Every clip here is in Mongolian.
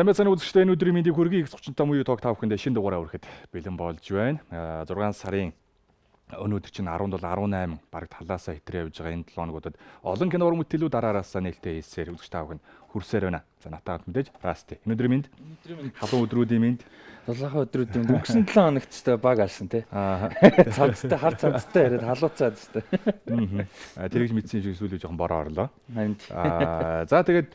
Сайн байцгаана үзэгчдээ, энэ өдрийн мэндийг хүргэе. X-35 муу talk та бүхэндээ шинэ дугаараа хүрэхэд бэлэн болж байна. 6 сарын өнөөдөр чинь 17 18 бараг талаасаа хэтрээ явж байгаа энэ 7 хоногудад олон кино уран бүтээлүүд араараасаа нээлттэй хийсээр үзэгч та бүхэн хүрсээр байна. За натаад мэдээж Rusty. Энэ өдрийн мэнд халуун өдрүүдийн мэнд 7 өдрүүдийн мэнд өнгөрсөн 7 хоногт ч баг алсан тий. Цавцтай хар цавцтай яриад халууцаад тест. Тэр их мэдсэн шиг сүүлийн жоохон бороо орлоо. Харин за тэгээд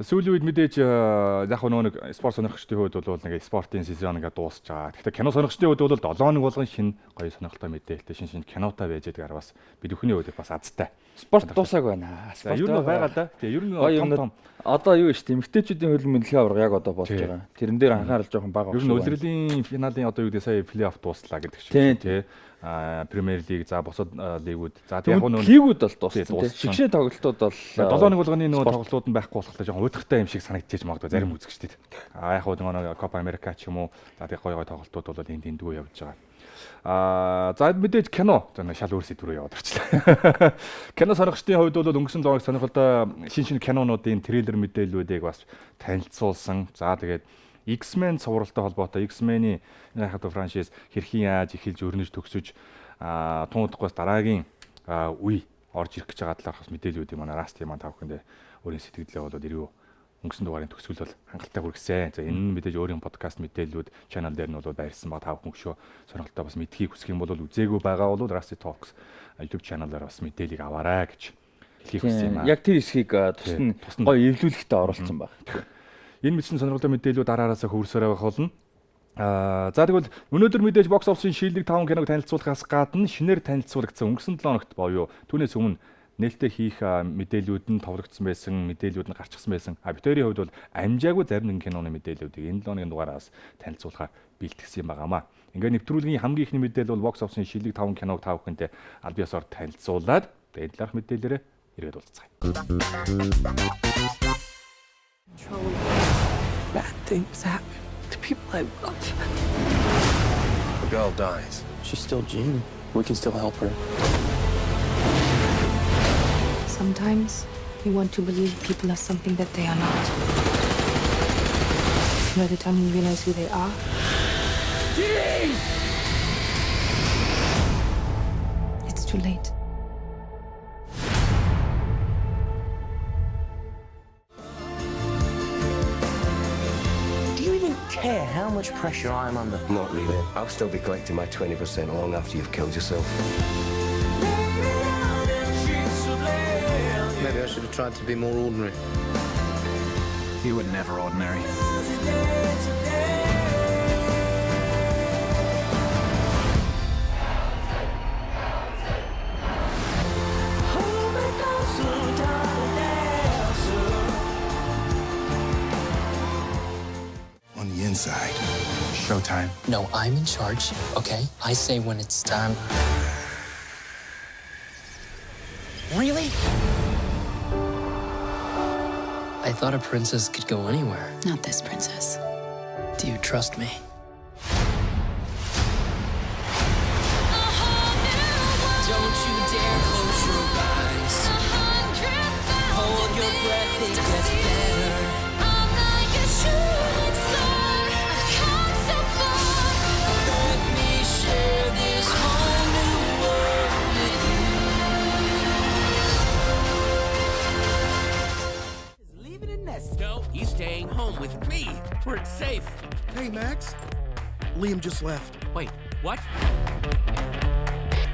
сүүлийн үед мэдээж яг нэг спорт сонирхчдын хувьд бол нэг спортын сезон ингээд дуусч байгаа. Гэхдээ кино сонирхчдын хувьд бол 7 хоног болгон шинэ гоё сонирхолтой мэдээлэлтэй шинэ кинотой байж байгаа бас бид бүхний хувьд бас азтай. Спорт дуусааг байна. Спорт ер нь байгаа да. Тэгээ ер нь том одоо юу шүү дээ. Эмэгтэйчүүдийн хөлбөмбөлийн мэдлэгийн аварга яг одоо болж байгаа. Тэрэн дээр анхаарал жоохон бага. Ер нь улирлын финалийн одоо юу гэдэг сая плей-офф дууслаа гэдэг шиг тий. Премьер лиг за бусад лигүүд за яг нь лигүүд бол дууссан. Шигшээ тоглолтууд бол 7 хоног болгоны нөгөө тоглолтууд нь байхгүй болохоор жоохон өдөртэй юм шиг санагдчихэж магадгүй зарим үзэгчдэд. Яг нөгөө Копа Америка ч юм уу за тэг гоё тоглолтууд бол энд дүү явж байгаа. За мэдээж кино шал өөр сэдв рүү яваад орчлаа. Кино сонирхчдын хувьд бол өнгөрсөн 7 хоног сонирхолтой шинэ кинонуудын трейлер мэдээллүүдийг бас танилцуулсан. За тэгээд X-Men цувралтай холбоотой X-Men-ийн хадаа франчайз хэрхэн яаж эхэлж өрнөж төгсөж тунуудахгүйс дараагийн үе орж ирэх гэж байгаа талаарх бас мэдээллүүд юм манай Rusty маань та бүхэндээ өөрийн сэтгэлдээ болоод ирүү өнгөрсөн дугаарын төгсгөл бол хангалттай хүргэсэн. За энэ нь мэдээж өөрийн подкаст мэдээллүүд channel дээр нь бол байрсан ба та бүхэн өшөө сонирхолтой бас мэдхийг хүсэх юм бол үзээгүй байгаа бол RustyTalks YouTube channel-аар бас мэдээллийг аваарай гэж хэлхийг хүссэн юм аа. Яг тэр хэсгийг тусна гоё эвлүүлэхтэй оролцсон баг. Энэ мэдсэн сонирхолтой мэдээллүүд араараасаа хөрсөөр байх болно. За тэгвэл өнөөдөр мэдээж бокс офисын шилдэг 5 киног танилцуулахаас гадна шинээр танилцуулагдсан өнгөрсөн 7 хоногт боيو түүнээс өмнө нээлттэй хийх мэдээллүүд нь товлогдсон байсан, мэдээллүүд нь гарчихсан байсан. Битэрийн хувьд бол амжаагүй зарим нэгэн киноны мэдээллүүдийг энэ 7 хоногийн дугаараас танилцуулахаар бэлтгэсэн юм байгаамаа. Ингээд нэвтрүүлгийн хамгийн ихний мэдээлэл бол бокс офисын шилдэг 5 киног та бүхэндээ аль биесээр танилцуулаад тэгээд талаарх мэдээллээрээ ирээд уулзцгаая. Bad things happen to people I love. The girl dies. She's still Jean. We can still help her. Sometimes you want to believe people are something that they are not. By the time you realize who they are, Jean! it's too late. Care how much pressure I'm under? Not really. I'll still be collecting my 20% long after you've killed yourself. Maybe I should have tried to be more ordinary. You were never ordinary. Inside. Showtime. No, I'm in charge, okay? I say when it's time. Really? I thought a princess could go anywhere. Not this princess. Do you trust me? Don't you dare close your eyes. Hold your breath, it gets better. I'm like a shooting star. I've come so far. Let me share this whole new world with you. Leaving a nest. No, he's staying home with me. Where it's safe. Hey, Max. Liam just left. Wait, what?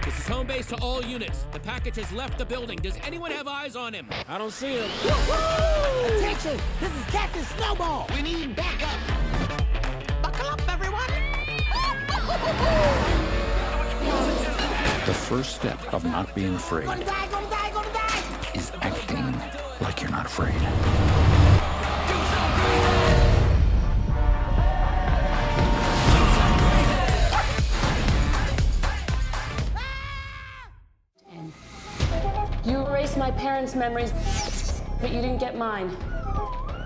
This is home base to all units. The package has left the building. Does anyone have eyes on him? I don't see him. Attention! This is Captain Snowball! We need backup! Buckle up, everyone! The first step of not being afraid Gonna die! is acting like you're not afraid. You erased my parents' memories, but you didn't get mine.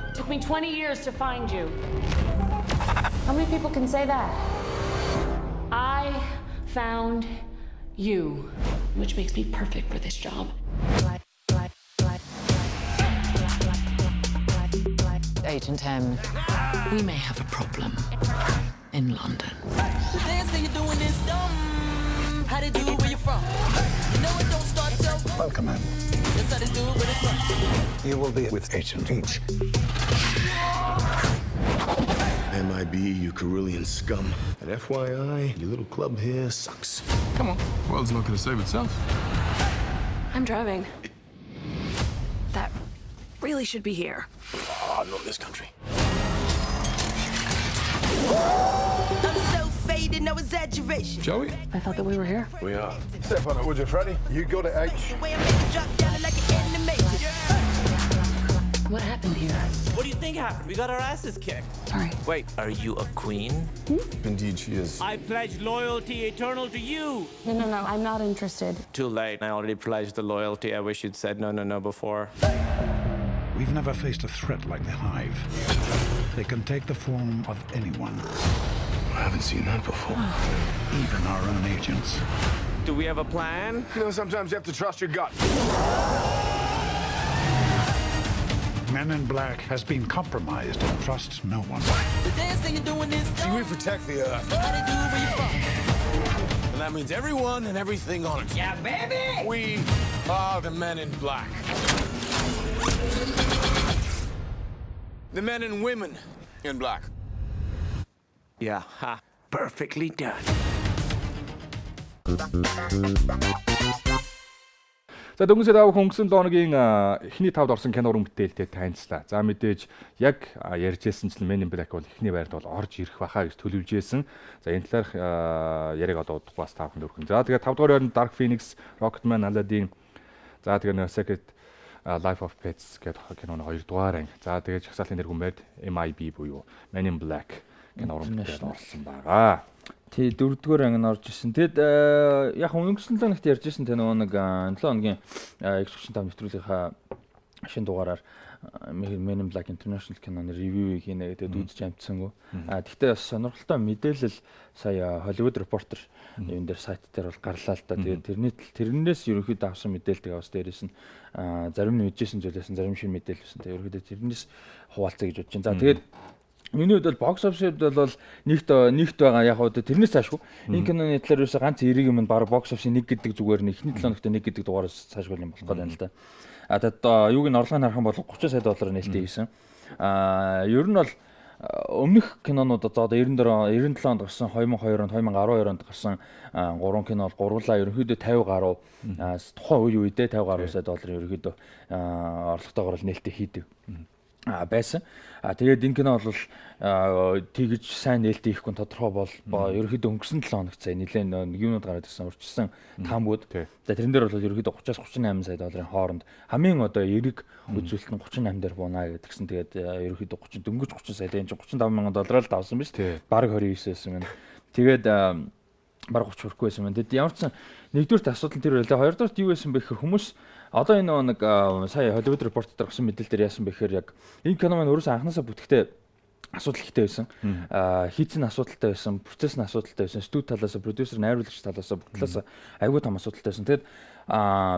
It took me 20 years to find you. How many people can say that? I found you, which makes me perfect for this job. I Agent M, we may have a problem in London. The dance that you're doing is dumb. How to do it where you're from? You know it don't start till. Welcome in. That's how to do it where it's from. You will be with Agent H. MIB, you Carillion scum. And FYI, your little club here sucks. Come on, the world's not going to save itself. I'm driving. That really should be here. Oh, not in this country. I'm so faded, no exaggeration. Joey? I thought that we were here. We are. Step on it, would you, Freddy? You go to H. The way I make it drop down like an animated. What happened here? What do you think happened? We got our asses kicked. Sorry. Wait, are you a queen? Indeed, she is. I pledge loyalty eternal to you. No, I'm not interested. Too late. I already pledged the loyalty. I wish you'd said no before. We've never faced a threat like the Hive. They can take the form of anyone, I haven't seen that before. even our own agents. Do we have a plan? You know, sometimes you have to trust your gut. Men in Black has been compromised and trusts no one. The dance that you're doing is See, dumb. we protect the Earth. How to do it where you're from. And that means everyone and everything on it. Yeah, baby! We are the men in black. The men and women in black. Yeah, ha. Perfectly done. За дөнгөж даав хөнгөсөн дооногийн эхний тавд орсон кино уран бүтээлтэй танилцлаа. За мэдээж яг ярьжсэн чинь Men in Black бол эхний байранд бол орж ирэх бахаа гэж төлөвлөжсэн. За энэ талаарх яриг одоо удахгүй бас тааханд өргөн. За тэгээд 5 дугаар байранд Dark Phoenix, Rocketman, Aladdin. За тэгээд Secret Life of Pets гэдэг киноны 2 дугаар анги. За тэгээд жагсаалтын нэр хүмээр MIB буюу Men in Black кино уран бүтээл орсон байгаа. Тий 4-р анги нь орж ирсэн. Тэгэд яг өнгөрсөн 7 хоногт ярьж ирсэн тэ нөгөө нэг 7 хоногийн X-35 нэвтрүүлгийнхаа шинэ дугаараар Men in Black International киноны ревю хийнэ гэдэг үзэж амтсангүй. Тэгтээ бас сонирхолтой мэдээлэл сая Hollywood Reporter энэ дээр сайт дээр бол гарлаа л да. Тэгээд тэрнээс ерөнхийдөө авсан мэдээлэлтэйг бас дээрээс нь зарим нь мэдчихсэн зүйлээс нь зарим шинэ мэдээлэл байсан. Тэгээд ерөнхийдөө тэрнээс хуваалцъя гэж бодож байна. За тэгээд миний хувьд бол box office-д бол нэгт байгаа яг одоо тэрнээс цаашгүй. Энэ киноны талаар юусаа ганц эрийг юм баг box office-ийн 1 гэдэг зүгээр нь эхний 7 хоногт 1 гэдэг дугаараас цаашгүй юм болох гэдэг юм л да. Тэгээд юуг нь орлогыг харах юм бол 30 сая доллар нээлттэй хийсэн. Ер нь бол өмнөх кинонууд одоо 97 онд гарсан, 2002 онд, 2012 онд гарсан 3 кино бол гурлаа ерөнхийдөө 50 гаруй тухайн үедээ 50 гаруй сая долларын ерөнхийдөө орлоготойгоор нээлттэй хийдэг. Байсан. Тэгээд энэ кино бол тэгж сайн нээлттэй хийхгүй тодорхой бол ерөөхдөө өнгөрсөн 7 хоногт сая нэлээд юунууд гараад ирсэн урьдчилсан таамгууд. За тэрэн дээр бол ерөөхдөө 30-аас 38 сая долларын хооронд хамгийн одоо эрэг үзүүлэлт нь 38 дээр буунаа гэдгсэн. Тэгээд ерөөхдөө 30 дөнгөж 30 сая энэ 35 мянган доллараар л давсан биз. Бараг 29 байсан байна. Тэгээд бараг 30 хүрэхгүй байсан байна. Тэгэд ямар ч сан нэгдүгürt асуудал нь тэр байлаа. Хоёрдугürt юу байсан бэ гэхээр хүмүүс одоо энэ нэг сая Hollywood Report дээр гарсан мэдээлэл дээр яасан бэ гэхээр яг энэ кино маань өөрөөсөө анханасаа бүтэхдээ асуудал ихтэй байсан. Хийцэн асуудалтай байсан, процесс нь асуудалтай байсан, студи талаас, продюсер, найруулагч талаас бүх талаас айгүй том асуудалтай байсан. Тэгэд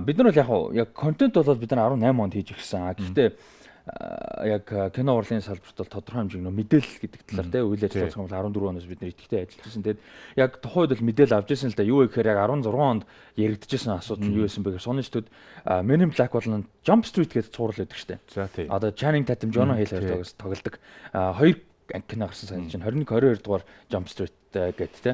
бид нар бол яг контент бол бид нар 18 онд хийж ирсэн. Гэхдээ яг кино урлын салбарт бол тодорхой хэмжээний мэдээлэл гэдэг талаар те үйл ажиллагаа бол 14 оноос бид нэр идэвхтэй ажиллаж байсан. Тэгэд яг тухайд бол мэдээлэл авч ирсэн л да. Юу гэхээр яг 16 онд яригдчихсэн асуудал нь юу байсан бэ гэхээр Sony студ Men in Black болон Jump Street гэдэг цуврал байдаг штэ. За тий. Одоо Channing Tatum, Jonah Hill хоёртойгоос тоглодог. Хоёр кино гарсан сайн чинь 21 22 дугаар Jump Street гэдэг те.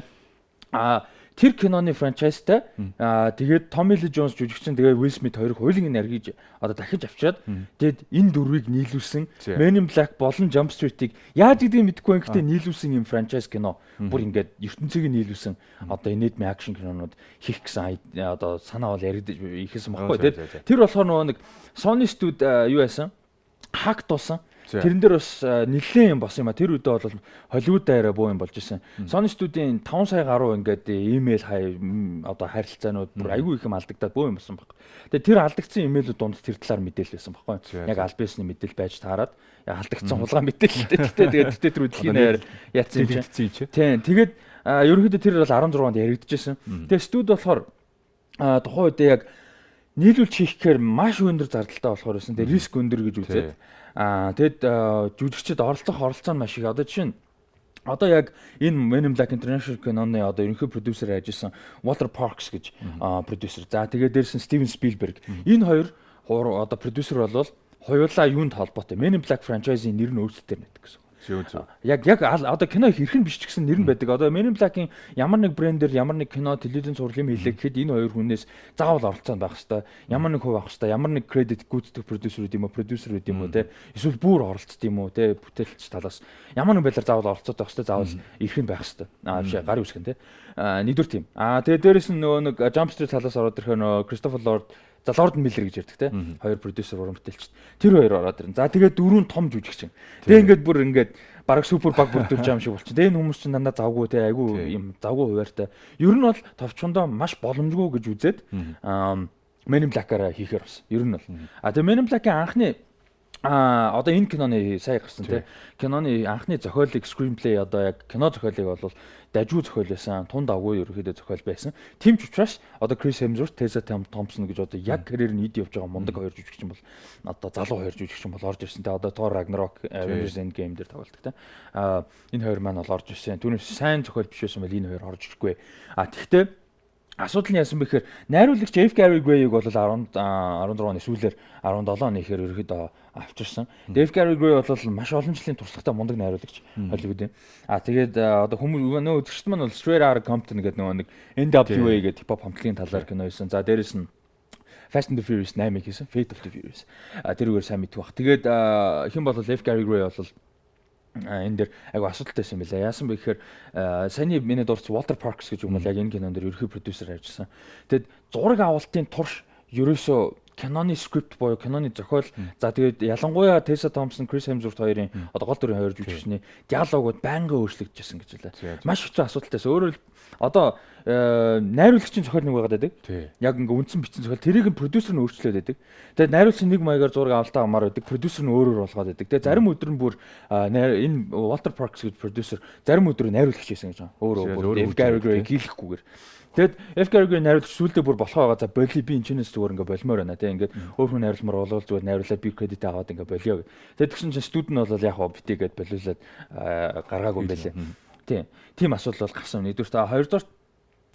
Тэр киноны франчайзтай тэгээд Tommy Lee Jones жүжигчин тэгээд Will Smith хоёрыг хуулийн нэргийж одоо дахиж авчираад тэгээд энэ дөрвийг нийлүүлсэн Men in Black болон Jump Street-ийг яаж гэдгийг мэдэхгүй гэхдээ нийлүүлсэн юм франчайз кино бүр ингээд ертөнцийг нийлүүлсэн одоо enigma action кинонууд хийх гэсэн одоо санаа бол яригдж ихсэн баггүй тэгээд тэр болохоор нөгөө нэг Sony студ юу яасан хак туусан. Тэрэн дээр бас нэлээд юм бос юм а. Тэр үедээ бол Hollywood дээрээ буу юм болж исэн. Sony студийн 5 сая гаруй ингээд имэйл одоо харилцаанууд бүр айгүй их юм алдагдаад буу юм болсон баг. Тэгээ тэр алдагдсан имэйлүүд дунд тэр талаар мэдээлэл байсан баггүй. Яг аль бисны мэдээлэл байж таарад алдагдсан хулгай мэдээлэлтэй. Тэгээд тэр үдлийн нээр яатсан юм чи. Тийм. Тэгээд ерөнхийдөө тэр бол 16 онд яригдчихсэн. Тэгээ студ болохоор тухайн үедээ яг нийлүүлж хийхээр маш өндөр зардалтай болохоор байсан. Тэгээ риск өндөр гэж үзээд Тэгэд жүжигчид оролцоо нь маш их. Одоо жишээ нь одоо яг энэ Men in Black International киноны одоо ерөнхий продюсер ажилласан Walter Parks гэж продюсер. За тэгээд дээрс нь Steven Spielberg. Энэ хоёр одоо продюсер болвол хоёулаа юунд холбоотой? Men in Black franchise-ийн нэр нь өөрсдөө нэгдэг гэсэн. Яг одоо кино хэрхэн биш ч гэсэн нэр нь байдаг. Одоо Men in Black-ийн ямар нэг брэндээр ямар нэг кино, телевизэн сурлын хийлээ гэхэд энэ хоёр хүнээс заавал оролцоонд байх хэвээр. Ямар нэг хувь авах хэвээр. Ямар нэг кредит гүйцэтгэх продюсер үт юм уу, продюсер үт юм уу те. Эсвэл бүр оролцсон юм уу те. Бүтээлч талаас ямар нэг байдлаар заавал оролцоод байх хэвээр, заавал ирэх нь байх хэвээр. Биш гарын үсгэн те. Нэгдүгээр тийм. Тэгээд дээрэс нь нөгөө нэг Jump Street талаас ороод ирэхээр нөгөө Christopher Lord Lord Miller гэж ярьдаг те. Хоёр продюсер уран бүтээлч. Тэр хоёр ороод ирнэ. За тэгээд дөрөв том жүжигч. Тэгээд ингээд бараг супер баг бүрдүүлж байгаа юм шиг болчих. Энэ хүмүүс чинь дандаа завгүй те, айгүй юм завгүй хуваартай. Ер нь бол товчхондоо маш боломжгүй гэж үзээд Men in Black-аараа хийхээр бас. Ер нь бол. Тэгээд Men in Black-ийн анхны одоо энэ киноны сая гарсан те. Киноны анхны зохиолыг screenplay одоо яг кино зохиолыг бол дажгүй зохиол байсан, тунд авгүй ерөөхдөө зохиол байсан. Тим ч учраас одоо Chris Hemsworth, Tessa Thompson гэж одоо яг карьер нь ид явж байгаа мундаг хоёр жүжигчин бол одоо залуу хоёр жүжигчин бол орж ирсэн. Тэгээ одоо Thor Ragnarok, Avengers Endgame дээр тоглолдог те. Энэ хоёр маань бол орж ирсэн. Түүнээс сайн зохиол биш байсан бол энэ хоёр орж ирэхгүй. Тэгтээ асуудал нь яасан бэ гэхээр найруулагч F. Gary Gray-ийг бол 16 оны сүүлээр 17 оны ихээр ерөөхдөө авчирсан. F. Gary Gray бол маш олон жилийн туршлагатай мундаг найруулагч Hollywood-ийн. Тэгээд одоо хүмүүс нөө үзэгчд маань бол Straight Outta Compton гэдэг нэг NWA гэдэг хипхоп хамтлагийн талаар кино хийсэн. За дээрэс нь Fast and the Furious 8-ыг хийсэн. Fate of the Furious. Тэрүүгээр сайн мэдэх бах. Тэгээд хэн бол F. Gary Gray бол энэ дэр айгу асуудалтай байсан юм байна. Яасан бэ гэхээр саяны миний дурч Walter Parks гэж юм бол яг энэ кинонд ерөнхий продюсер ажилласан. Тэгэд зураг авалтын турш ерөөсөө киноны скрипт буюу киноны зохиол за тэгээд ялангуяа Tessa Thompson, Chris Hemsworth хоёрын одоо гол дүрийн хоёр жүжигчний диалогууд байнга өөрчлөгдөжсэн гэж байлаа. Маш хэцүү асуудалтайсэн. Өөрөөр одоо найруулагчийн зохиол нэг байгаад байдаг. Яг ингээ үндсэн бичсэн зохиол тэрийг нь продюсер нь өөрчлөөд байдаг. Тэгээд найруулагч нэг маягаар зураг авалтаа амаар байдаг. Продюсер нь өөрөөр болгоод байдаг. Тэгээд зарим өдөр нь бүр энэ Walter Parks гэж продюсер зарим өдөр найруулагч хийсэн гэж байгаа. Өөрөө F. Gary Gray хийлэхгүйгээр. Тэгэд F. Gary Gray найруулагч сүүлдээ бүр болохоо байгаа. За боли би энэ чинээс зүгээр ингээ болмоор байна те. Ингээд өөр хүн найруулмаар болвол зүгээр найруулаад би кредит аваад ингээ болио гэх. Тэгэд тэгсэн чинь студент нь бол яг хоо битээгээд болиулаад гаргаагүй юм байлээ. Тийм асуудал бол гарсан. Нэгдүгээр хоёрдугаар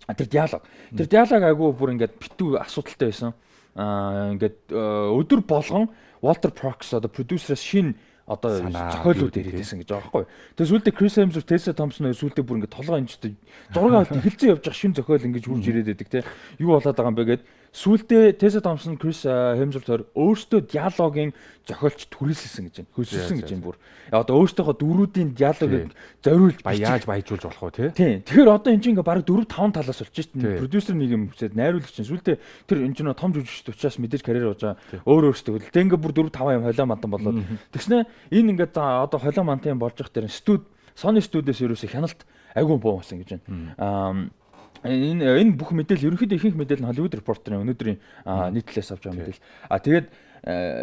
тэр диалог айгүй бүр ингээд битүү асуудалтай байсан. Ингээд өдөр болгон Walter Parks одоо продюсераас шинэ одоо зохиолууд ирээдсэн гэж байгаа байхгүй. Тэгээ сүүлдээ Chris Hemsworth, Tessa Thompson хоёр сүүлдээ бүр ингээд толгой амжтай зураг авалт эхэлсэн явж байгаа шинэ зохиол ингэж хурж ирээд байдаг те. Юу болоод байгаа юм бэ гэд сүүлдээ Tessa Thompson, Chris Hemsworth хоёр өөрсдөө диалогийн зохиолч түрээсэлсэн гэж байна. Хөлсөлсөн гэж юм бүр. Одоо өөртөөхөө дөрүүдийн диалогийг зориулж яаж баяжуулж болох вэ те? Тийм. Тэгэхээр одоо энэ чинь ингээ бараг 4-5 талаас болчих чинь. Продюсер нэг юм хүсээд найруулагч чинь сүүлдээ тэр энэ чинь том жүжигчд учраас мэдээж карьер болж байгаа. Өөртөө хөл. Тэг ингээ бүр 4-5 юм холио мандан болоод. Тэгснэ энэ ингээ одоо холио мантын болж их тэр Sony студиэс ерөөсө хяналт айгүй боо болсон гэж байна. Энэ бүх мэдээлэл ерөнхийдөө ихэнх мэдээлэл нь Hollywood Reporter-ийн өнөөдрийн нийтлэлээс авч байгаа мэдээлэл. Тэгээд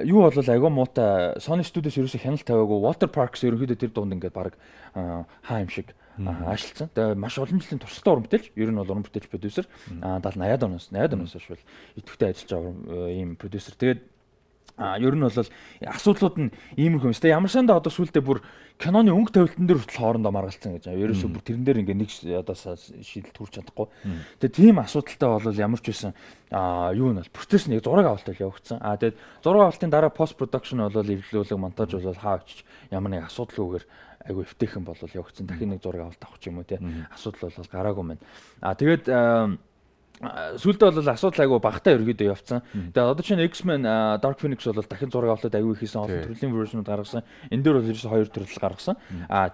юу бол айгүй муутай Sony Studios ерөөсөө хяналт тавиагүй Walter Parks ерөнхийдөө тэр дунд ингээд баг хаа юм шиг ажилласан. Тэгээд маш олон жилийн туршлагатай уран бүтээлч, ер нь бол уран бүтээлч продюсер 70-80-аад оноос хойш идэвхтэй ажиллаж байгаа ийм продюсер. Тэгээд ер нь бол асуудлууд нь иймэрхүү юм. Ямар сандаа одоо сүүлдээ бүр киноны өнгө тавилтан дээр хүртэл хоорондоо маргалцсан гэж. Ерөөсөө бүр тэрэн дээр ингээ нэг одоо шийдэл төрж чадахгүй. Тэгээ тийм асуудалтай бол ямар ч байсан юу нь бол процесс нэг зураг авалт явагдсан. Тэгээд зураг авалтын дараа пост продакшн бол эвлүүлэг монтаж бол хаа очиж ямар нэг асуудалгүйгээр айгу эвтэйхэн бол явагдсан. Дахин нэг зураг авалт авах юм уу те. Асуудал бол гараагүй байна. Тэгээд сүүлдээ бол асуудал айгүй багтаа ерөөдөө явцсан. Тэгээд одоо чинь X-Men Dark Phoenix бол дахин зураг авалт айгүй хийсэн олон төрлийн вершнүүд гаргасан. Энэ дээр бол ерөөсөй хоёр төрөл гаргасан.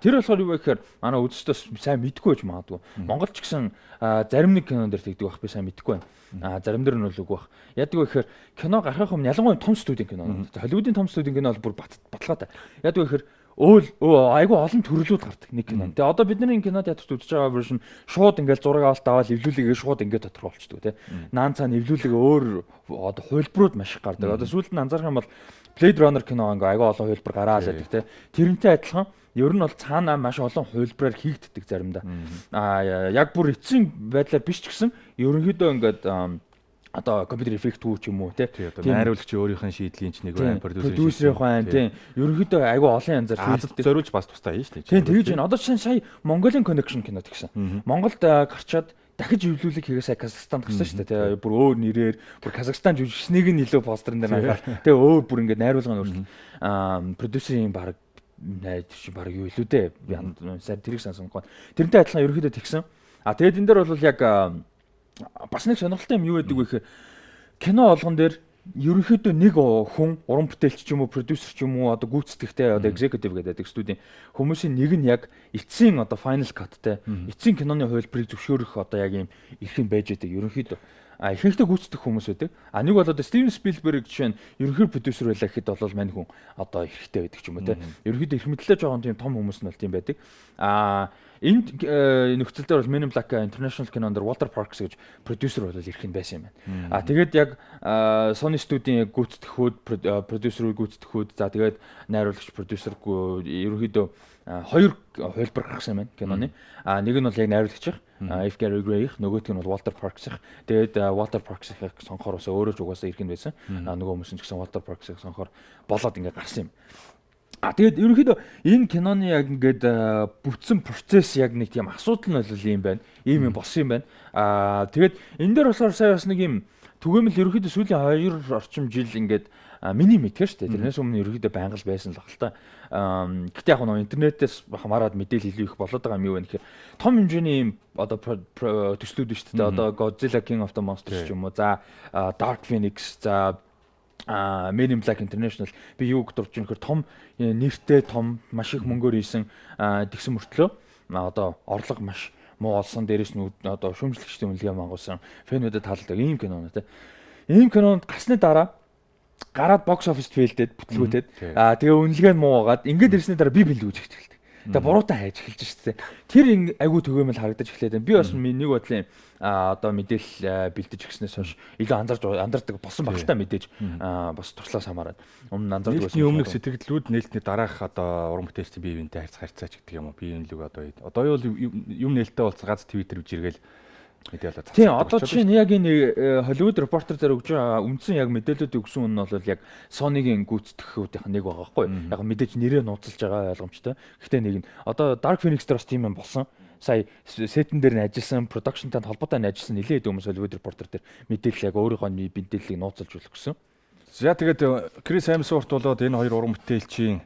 Тэр болохоор юу вэ гэхээр манай үзэгчдээс сайн мэдгүй байж магадгүй. Монгол ч гэсэн зарим нэг кинон дээр тэгдэг байх би сайн мэдгүй байна. Зарим дээр нь бол үгүй байх. Яадаг вэ гэхээр кино гарахын өмнө ялангуяа том студийн кино. Холливуудын том студийн кино бол бүр баталгаатай. Яадаг вэ гэхээр айгүй олон төрлүүд гардаг нэг кино. Тэгээ одоо бидний кино театрт үзэж байгаа version шууд ингээл зураг авалт аваад эвлүүлэгээ шууд ингээд тодорхой болчдөг тий. Наан цаана эвлүүлэгээ өөр одоо хувилбарууд маш их гардаг. Одоо сүүлд нь анзаарах юм бол Blade Runner кино ингээ айгүй олон хувилбар гараад байдаг тий. Тэрнтэй адилхан ер нь бол цаанаа маш олон хувилбараар хийгддэг заримдаа. Яг бүр эцсийн байдлаар биш ч гэсэн ерөнхийдөө ингээд одоо компьютер эффект үү ч юм уу тий. Одоо найруулагч өөрийнх нь шийдлийн ч нэг байна, продюсерийн байна тий. Ерөнхийдөө айгүй олон янзаар хийдэг. Зориулж бас тустай юм шүү дээ. Тий тэгэж байна. Одоо сая Mongolian Connection кинод гэсэн. Монголд гарчаад дахиж эвлүүлэг хийгээсээ Казахстанд гарсан шүү дээ. Бүр өөр нэрээр бүр Казахстан жүжигчнийг нь илүү постерн дээр анхаар. Тэгээ өөр бүр ингээд найруулгын өөрчлөлт продюсерийн баг юу илүү дээ. Би сая тэрийг сонсонгоо. Тэрнтэй адилхан ерөнхийдөө тэгсэн. Тэгээд энэ дээр бол яг бас нэг сонирхолтой юм юу гэдэг вэ гэхээр кино олгон дээр ерөнхийдөө нэг хүн уран бүтээлч ч юм уу продюсер ч юм уу одоо гүйцэтгэхтэй одоо executive гэдэг студийн хүмүүсийн нэг нь яг эцсийн одоо final cut-тай эцсийн киноны хувилбарыг зөвшөөрөх одоо яг юм эрх юм байж байгаа ерөнхийдөө ихэнхдээ гүйцэтгэх хүмүүс байдаг. Нэг бол одоо Стивен Спилберг жишээ нь ерөнхий продюсер байлаа гэхэд бол мань хүн одоо эрхтэй байдаг ч юм уу те. Ерөнхийдөө эрх мэдлээ жоохон тийм том хүмүүс нь бол тийм байдаг. Энд нөхцөл дээр бол Men in Black International кинонд Walter Parks гэж продюсер бол эрх нь байсан юм байна. Тэгээд яг Sony студийн гүйцэтгэхүүд продюсерыг гүйцэтгэхүүд за тэгээд найруулагч продюсер ерөнхийдөө хоёр хувилбар гаргасан байна киноны. Нэг нь бол яг найруулагч F. Gary Gray-ийнх, нөгөөх нь бол Walter Parks-ийнх. Тэгээд Walter Parks-ийг сонхоор бас өөрөө ч угаасаа ирэх нь байсан. Нөгөө хүмүүс нь ч гэсэн Walter Parks-ийг сонхоор болоод ингээд гарсан юм. Тэгээд ерөнхийдөө энэ киноны яг ингээд бүтсэн процесс яг нэг тийм асуудал нь бол юм байна. Ийм юм болсон юм байна. Тэгээд энэ дээр болохоор сая бас нэг юм түгээмэл ерөнхийдөө сүүлийн 2 орчим жил ингээд миний мэдхээр шүү дээ. Тэрнээс өмнө ерөнхийдөө байнга л байсан л баг л та. Гэтэ яг нэг интернетээс хамаарад мэдээлэл илүү их болоод байгаа юм юу вэ гэхээр том хэмжээний юм одоо төслүүд шүү дээ. Одоо Godzilla King of the Monsters ч юм уу. За Dark Phoenix, за Men in Black International би юуг дурж байгаа нөхөр том нэртэй том маш их мөнгөөр хийсэн тэгсэн мөртлөө одоо орлого маш муу олсон, дээрээс нь одоо шүүмжлэгчдийн үнэлгээ мангуулсан фэнүүдэд таалдаг ийм кино нэ. Ийм кинонд гарсны дараа гараад бокс оффист фейлдэд бүтлгүүтэд тэгээ үнэлгээ нь муу байгаад ингээд ирсний дараа би бэлгүүж эхэлдэг. Тэгээ буруутай хайж эхэлж шүү дээ. Тэр айгүй төгөөмөл харагдаж эхлээд байна. Би бас нэг бодлын одоо мэдээлэл бэлдэж гиснээс хойш илүү анзаардаг болсон баг л та мэдээж бас туршлаас хамаарат. Өмнө анзаардаг байсан. Өмнөх сэтгэлдлүүд нээлтний дараах одоо уран бүтээлчдийн бие биентэй харьцаач гэдэг юм уу? Бие биенлэг одоо юу юм нээлттэй болсон гац Twitter үжиргээл мэдээлэл татсан. Тийм одоо жишээ нь яг энэ Hollywood Reporter дээр өгж байгаа үндсэн яг мэдээлэлүүд өгсөн нь бол яг Sony-гийн гүйцэтгэхүүдийнх нь нэг байгаа байхгүй. Яг мэдээж нэрээ нууцлж байгаа ойлгомжтой. Гэхдээ нэг нь одоо Dark Phoenix дээр бас тийм юм болсон. Сая сетэн дээр нь ажилласан, production-тай холбоотой ажилласан нэлээд хүмүүс Hollywood Reporter дээр мэдээлэл яг өөрийнхөө мэдээллийг нууцлж өгөх гэсэн. За тэгээд Chris Hemsworth болоод энэ хоёр уран бүтээлчийн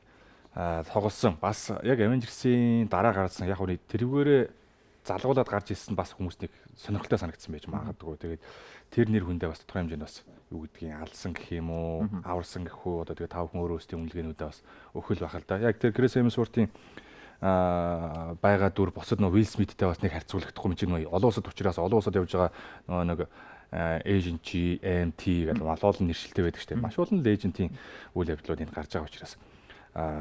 тоглосон. Бас яг Avengers-ийн дараа гарсан яг үний тэрүүгээрээ залгуулад гарч ирсэн бас хүмүүстийг сонирхолтой санагдсан байж магадгүй. Тэгээд тэр нэр хүндээ бас тодорхой хэмжээнд бас юу гэдгийг алсан гэх юм уу, аварсан гэх үү одоо тэгээд тав хүн өөрөө өөрсдийн үнэлгээнүүдээ бас өгөх л байх л да. Яг тэр Chris Hemsworth-ийн байгаа дүр босод нөө Will Smith-тэй бас нэг харьцуулагдахгүй юм чинь олон улсад учраас олон улсад явж байгаа нэг Agent GMT гэдэг олон нэршилтэй байдаг шүү дээ. Маш олон лежендийн үйл явдлууд энд гарч байгаа учраас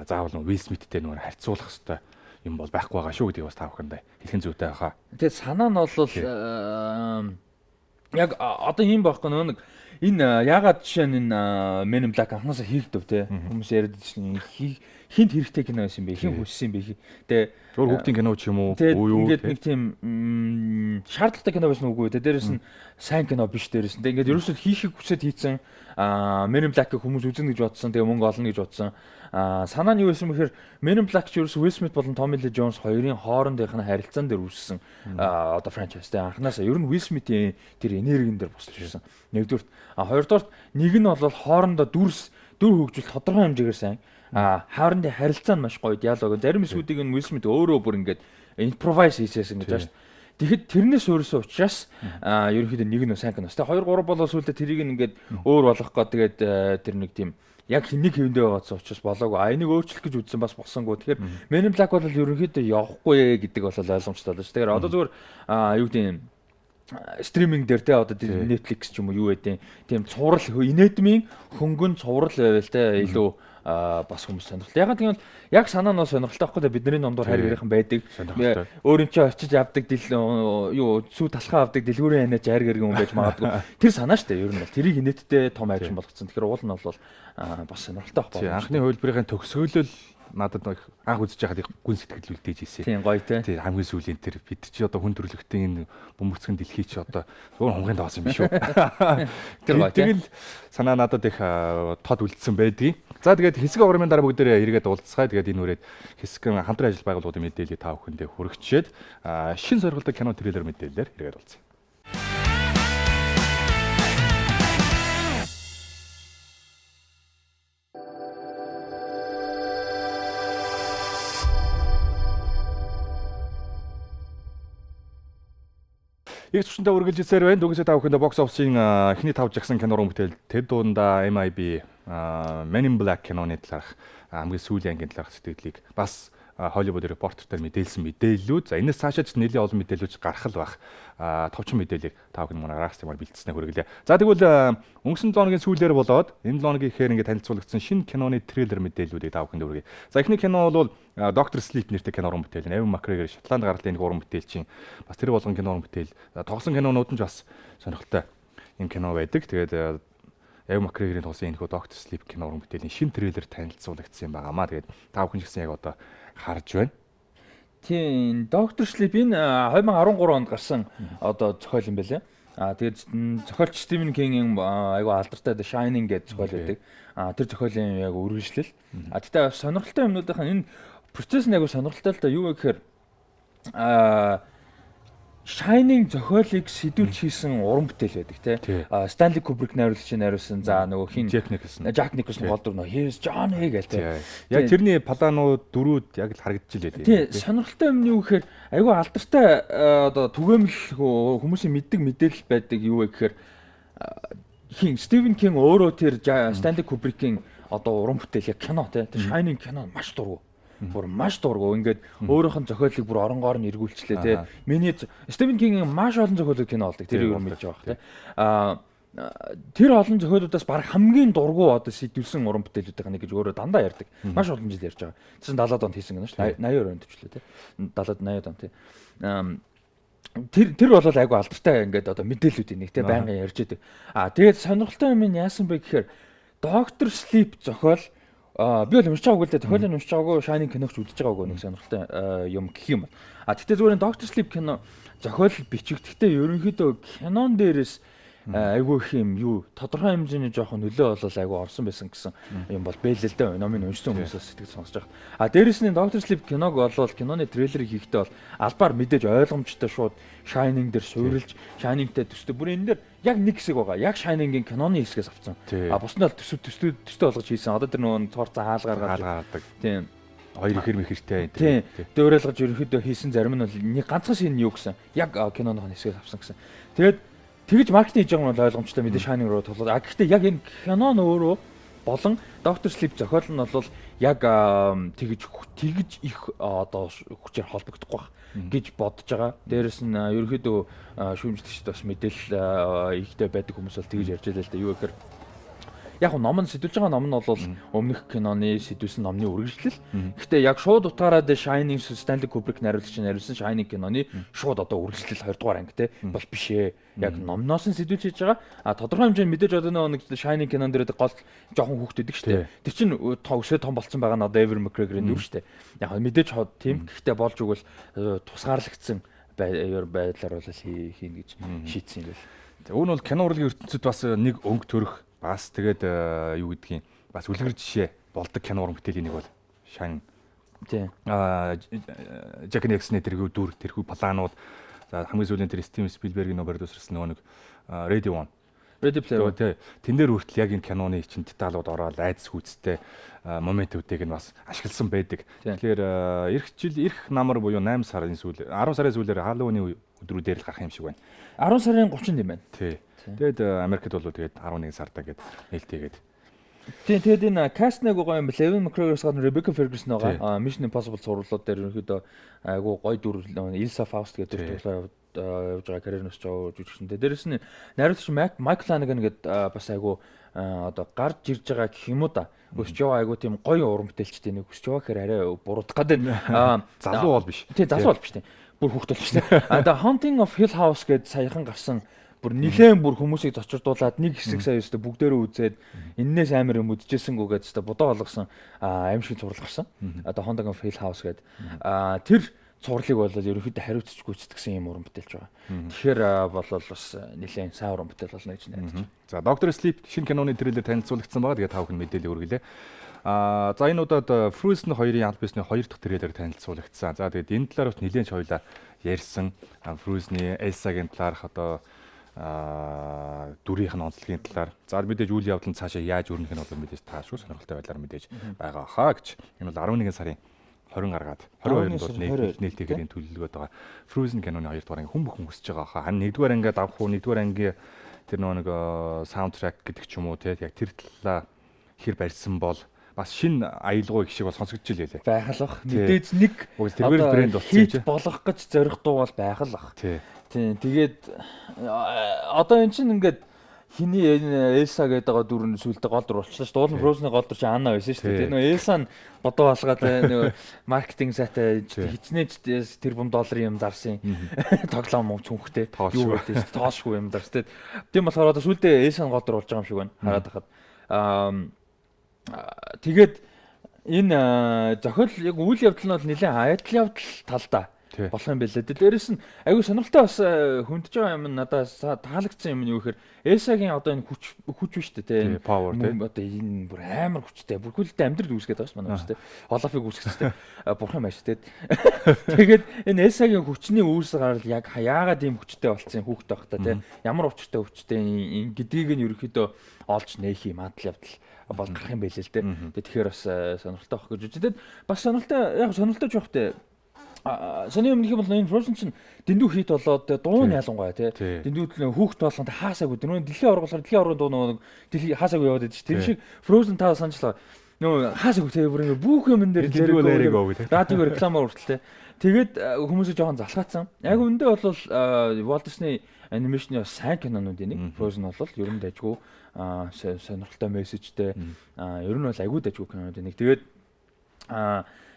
заавал нөө Will Smith-тэй нөр харьцуулах хэрэгтэй юм бол байхгүй байгаа шүү гэдгийг бас та бүхэндээ хэлхэн зүйтэй байхаа. Тэгээд санаа нь бол яг одоо юм байхгүй нэг энэ ягаад жишээ нь энэ Men in Black анхнаасаа хийгдэв те хүмүүс яриад чинь хинт хэрэгтэй кино байсан бэ хин хүссэн бэ те өөр хүүхдийн кино ч юм уу юу ингээд нэг тийм шаардлагатай кино байсан үгүй те дээрэс нь сайн кино биш дээрэс нь ингээд ерөөсөө хийхийг хүсэж хийцэн Men in Black-ыг хүмүүс үзэн гэж бодсон тэгээ мөнгө олно гэж бодсон санаа нь юу байсан бэхээр Men in Black ч ерөөсөө Will Smith болон Tommy Lee Jones хоёрын хоорондынх нь харилцаан дээр үүссэн одоо франчайзтэй анхнаасаа ер нь Will Smith-ийн тэр энергийн дээр босч ирсэн нэгдүгürt хоёрдугаар нэг нь бол хоорондоо дүр хөгжил тодорхой хэмжээгээр сайн хоорондын харилцаа нь маш гоё диалог зарим эсүүдийг нь Will Smith өөрөө бүр ингээд improvise хийсэн гэж байна шүү дээ. Тэгэхэд тэрнээс өөрөөсөө учраас ерөнхийдөө нэг нь сайн кино. Тэгээ 2 3 болоо сүүлдээ тэрийг ингээд өөр болгох гоо тэгээд тэр нэг тийм яг нэг хэвэндээ байгаадсан учраас болоогүй. Энийг өөрчлөх гэж үзсэн бас босонгүй. Тэгэхээр Men in Black бол ерөнхийдөө явахгүй гэдэг бол ойлгомжтой байна шүү. Тэгэхээр одоо зүгээр юу гэдэг юм стриминг дээр те одоо Netflix ч юм уу юу гэдэг тийм цуврал инэдмийн хөнгөн цуврал байвал те илүү бас хүмүүс сонирхолтой. Ягаад гэвэл яг санаа нь сонирхолтой байхгүй бидний номдор харь ярих юм байдаг. Өөр юм чи очиж авдаг юу сүү талхаа авдаг дэлгүүрийн ханаач харь гэрэг юм байж магадгүй. Тэр санаа штэ ер нь бол тэрийг инээдтэй том айрчин болгоцсон. Тэгэхээр уул нь бол бас сонирхолтой байхгүй. Анхны хувилбарын төгсгөөлөл надад анх үзэж байхад их гүн сэтгэл үлдээж ирсэн. Тийм гоё те. Тийм хамгийн сүүлийн тэр бид чи одоо хүн төрөлхтөн энэ бөмбөрцгөн дэлхий чи одоо зөвхөн хонхын даваас юм биш үү. Тэгэл санаа надад их тод үлдсэн байдгийг. За тэгээд хэсэг огромын дараа бүгдээрээ эргээд уулзцгаая. Тэгээд энэ үрээд хэсэг хамтран ажил байгууллагын мэдээллийг та бүхэндээ хүргэчээд шин сорилттой кино трейлер мэдээлэлээр эргээд уулзъя. X-35 үргэлжилсээр байна. Дүнсээ та бүхэндээ бокс офисын эхний 5 жагсан кинорын бүтээл тэд дундаа MIB Men in Black киноны талаарх хамгийн сүүлийн ангийн талаарх сэтгэлийг бас Hollywood Reporter-таар мэдээлсэн мэдээллүүд. За энэс цаашаа ч нэлээд олон мэдээлэлүүд гарах л байх. Товчхон мэдээллийг та бүхэн манай RustyTalks бэлдснээр хүргэлээ. За тэгвэл өнгөрсөн 7 хоногийн сүүлээр болоод энэ 7 хоногийн ихээр ингээд танилцуулагдсан шинэ киноны трейлер мэдээллүүдийг та бүхэнд хүргэе. За эхний кино бол Dr. Sleep нэртэй кинорын бүтээл. Ewan McGregor Шотланд гарлын нэг уран бүтээлчин. Бас тэр болгон кинорын бүтээл. Тоглосон кинонууд нь ч бас сонирхолтой юм кино байдаг. Тэгээд Ewan McGregor-ийн тоглосон энэ хөө Dr. Sleep кинорын бүтээлийн шинэ трейлер танилцуулагдсан юм байнамаа. Тэгээд та бүхэн ч гэсэн яг одоо харж байна. Тийм, Dr. Sleep энэ 2013 онд гарсан одоо зохиол юм байлаа. Тэгээд зохиолч Stephen King-ийн айгу алдартай The Shining гэдэг зохиол байдаг. Тэр зохиолын яг үргэлжлэл. Тэгтээ сонирхолтой юмнуудынхаа энэ процесс нь айгу сонирхолтой л да. Юу вэ гэхээр Shining зохиолыг сэдвүүлж хийсэн уран бүтээл байдаг тий. Stanley Kubrick найруулагчийн найруулсан. За нөгөө хин Jack Nicholson гол дүр нөгөө Here's Johnny гэл тий. Яг тэрний планууд дөрүүд яг л харагдчихлээ тий. Тий, сонирхолтой юм нь юу гэхээр айгүй алдартай одоо түгээмэл хүмүүсийн мэддэг мэдээлэл байдаг юу вэ гэхээр хин Stephen King өөрөө тэр Stanley Kubrick-ийн одоо уран бүтээл яг кино тий. Тэр Shining кино маш дургу. Бүр маш дургу. Ингээд өөрийнх нь зохиолыг бүр оронгоор нь эргүүлчлээ тий. Миний Stephen King-ийн маш олон зохиолыг кино болдог. Тэрийг юу мэдж байгаа тий. Тэр олон зохиолуудаас баг хамгийн дургу одоо сэдвүүлсэн уран бүтээлүүдийн нэг гэж өөрөө дандаа ярьдаг. Маш олон жил ярьж байгаа. Тэр чинь 70-аад онд хийсэн кино шүү дээ. 82 онд төвчлээ тий. 70-80-аад он тий. Тэр бол айгу алдартай ингээд одоо мэдээллүүдийн нэг тий байнгын ярьж байдаг. Тэгээд сонирхолтой юм нь яасан бэ гэхээр Dr. Sleep зохиол би бол уншиж байгаагүй л дээ. Тохиолын уншиж байгаагүй, Shining киногч үзэж байгаагүй нэг сонирхолтой юм гэх юм. Тэгтээ зүгээр Dr. Sleep кино зохиол бичигдэхдээ ерөнхийдөө кинон дээрээс айгүй их юм юу тодорхой хэмжээний жоохон нөлөө болол айгүй орсон байсан гэсэн юм бол бэлээ л дээ. Номын уншсан хүмүүсээс сэтгэл сонсож байгаа. Дээрээс нь Dr. Sleep киног болвол киноны трейлерыг хийхдээ бол албаар мэдээж ойлгомжтой шууд Shining дээр суурилж Shining-тэй төстэй. Бүр энэ дээр яг нэг хэсэг байгаа. Яг Shining-ийн киноны хэсгээс авсан. Бус нь бол төстэй болгож хийсэн. Одоо тэр нөгөө цорцоо хаалгаардаг. Тийм. Хоёр ихэр мэхэртэй. Тийм. Дөөрэлгэж ерөнхийдөө хийсэн зарим нь бол нэг ганцхан шин юу гэсэн. Яг киноны хэсгээс авсан гэсэн. Тэгээд тэгж маркетинг хийж байгаа нь ойлгомжтой мэдээ Shining руу тоглоод. Гэхдээ яг энэ кино нь өөрөө болон Dr. Sleep зохиол нь бол яг тэгж их одоо хүчээр холбогдохгүй байх гэж бодож байгаа. Дээрэс нь ерөнхийдөө шүүмжлэгчд бас мэдээлэл ихтэй байдаг хүмүүс бол тэгж ярьж байлаа л да. Юу гэхээр яг ном нь сэдвүүлж байгаа ном нь бол өмнөх киноны сэдвүүлсэн номны үргэлжлэл. Гэхдээ яг шууд утгаараа Shining Stanley Kubrick найруулагчийн найруулсан Shining киноны шууд одоо үргэлжлэл 2 дугаар анги те бол биш ээ. Яг номноос нь сэдвүүлж хийж байгаа. Тодорхой хэмжээнд мэдээж одоо нэг Shining кинон дээр гол жоохон хүүхдүүддэг шүү дээ. Тэр чинь өсөө том болцсон байгаа нь одоо Ewan McGregor-ийн дүр шүү дээ. Яг мэдээж тийм. Гэхдээ болж өгвөл тусгаарлагдсан байдлаар бол хийн гэж шийдсэн юм байна. Үүн бол кино урлагийн ертөнцид бас нэг өнгө төрөх бас тэгээд юу гэдгийг бас үлгэр жишээ болдог кино уран бүтээлийн нэг бол Shining. Тийм. Jack Nicholson-ийн тэрхүү дүр, тэрхүү планууд за хамгийн сүүлийн тэр Steven Spielberg-ийн продюсерсэн нэг Ready Player One. Тэн дээр хүртэл яг энэ киноны чинь деталууд ороод айдас хүүцтэй моментуудыг нь бас ашигласан байдаг. Тэгэхээр эх намар буюу 8 сарын сүүлээр 10 сарын сүүлээр Halloween өдрүүдээр л гарах юм шиг байна. 10 сарын 30-нд юм байна. Тий. Тэгээд Америкт бол тэгээд 11 сарда гээд нээлттэйгээд. Тэгээд энэ каст нэг гоё юм бэл. Ewan McGregor-с гадна Rebecca Ferguson байгаа. Mission Impossible зурлууд дээр ерөнхийдөө айгу гоё дүр Elsa Faust гэдэг явж байгаа карьер нөсч байгаа жүжигчтэй. Дээрэс нь найруулагч Mike Flanagan гэдэг бас айгу одоо гарч ирж байгаа гэх юм уу да. Өсч яваа айгу тийм гоё уран бүтээлчтэй нэг өсч яваа гэхээр арай буруудах гэдэг. Залуу бол биш. Тийм залуу бол биш тийм. Бүр хүүхдэл шүү дээ. The Haunting of Hill House гэдэг саяхан гарсан бүр нилээн бүр хүмүүсийг зочирдуулаад нэг хэсэг сая өстө бүгдээрээ үзээд эннээс амар юм үдчихсэнгүү гэж өстө бодоо болгосон аимшиг зурлал гарсан. Одоо Honda-гийн Fail House гэдэг. Тэр цувралыг бол ерөнхийдөө хариуцж гүйцэтгэсэн юм уран бүтээлч байгаа. Тэгэхээр болол бас нэлээд сайн уран бүтээл болно гэж найдаж байна. За Doctor Sleep шинэ киноны трейлер танилцуулагдсан байгаа. Тэгээ та бүхэн мэдээлэл өргөлээ. За энэ удаад Frozen 2-ын аль бисны 2 дахь трейлер танилцуулагдсан. За тэгээд энэ талаар бас нэлээд хоёлаа ярьсан. Frozen-ы Elsa-гийн талаарх одоо дүрийнх нь онцлогийн талаар. За мэдээж үйл явдал нь цаашаа яаж өрнөх нь бол мэдээж таашгүй сонирхолтой байлаар мэдээж байгаа хаа гэж. Энэ бол 11 сарын 20 гаргаад 22-нд бол нээлттэйгээр төлөвлөгөөд байгаа. Frozen киноны 2 дугаар анги хүн бүхэн хүсэж байгаа хаа. Харин 1-р ангиад авах уу, 1-р ангийн тэр нэг саундтрек гэдэг ч юм уу те яг тэр талаа хэр барьсан бол бас шинэ аялгау их шиг бол сонсогдож илээ. Байгалах. Мэдээж нэг тэргээр брэнд болсон юм чи. Болох гэж зорих дуу бол байгалах. Тийм. Тэгээд одоо эн чинь ингээд хиний Элса гэдэг байгаа дүр нь сүлдө гол дүр болчихлоо шүү. Дуулан Frozen-ы гол дүр чи Анна байсан шүү дээ. Нөгөө Элса нь бодоо алгаад нөгөө маркетинг сайтай хичнээн тэр бум долларын юм зарсан. Тоглоом мөн чүнхтэй. Юу гэдэг тоошгүй юм дарс тийм. Тийм болохоор одоо сүлдө Элса нь гол дүр болж байгаа юм шиг байна. Хараад хахад. Тэгээд энэ зохиол яг үйл явдал нь бол нэлээд айдл явдал талдаа болох юм байлээ. Дээрээс нь аюу сонирхолтой бас хүндэж байгаа юм надад таалагдсан юм нь юу гэхээр Элсагийн одоо энэ хүч биш үү те одоо энэ бүр амар хүчтэй бүрхүүлэлтэй амьдрал үүсгэж байгаа ш манай үстэй Олафыг үүсгэжтэй бурхан маш те тэгээд энэ Элсагийн хүчний үүс гарал яг яагаад ийм хүчтэй болцсон хүүхдтэй байх та те ямар учиртай хүчтэй гэдгийг нь ерөөхдөө олж нээх юм адал явдал бол гарах юм байлээ л те тэгэхээр бас сонирхолтой байх гэж үзээд бас сонирхолтой жоох те сони юм нэг юм бол энэ Frozen чинь дэндүү хит болоод дуу нь ялангуяа тий дэндүү хүүхд болгонд хаасаагүй дөрөв дэлхийн оргуулаар дуу нэг хаасаагүй яваад байдаг ш. Тэр шиг Frozen та санджлаа нөө хаасаагүй тий бүр ингэ бүх юм дээр радио рекламаар хүртэл тэгээд хүмүүсийг жоохон залхаацсан. Яг үндэ бол Walt Disney анимашны сайн кинонуудын нэг Frozen бол ер нь дайггүй сонирхолтой мессежтэй ер нь бол айгүй дайггүй кинонуудын нэг тэгээд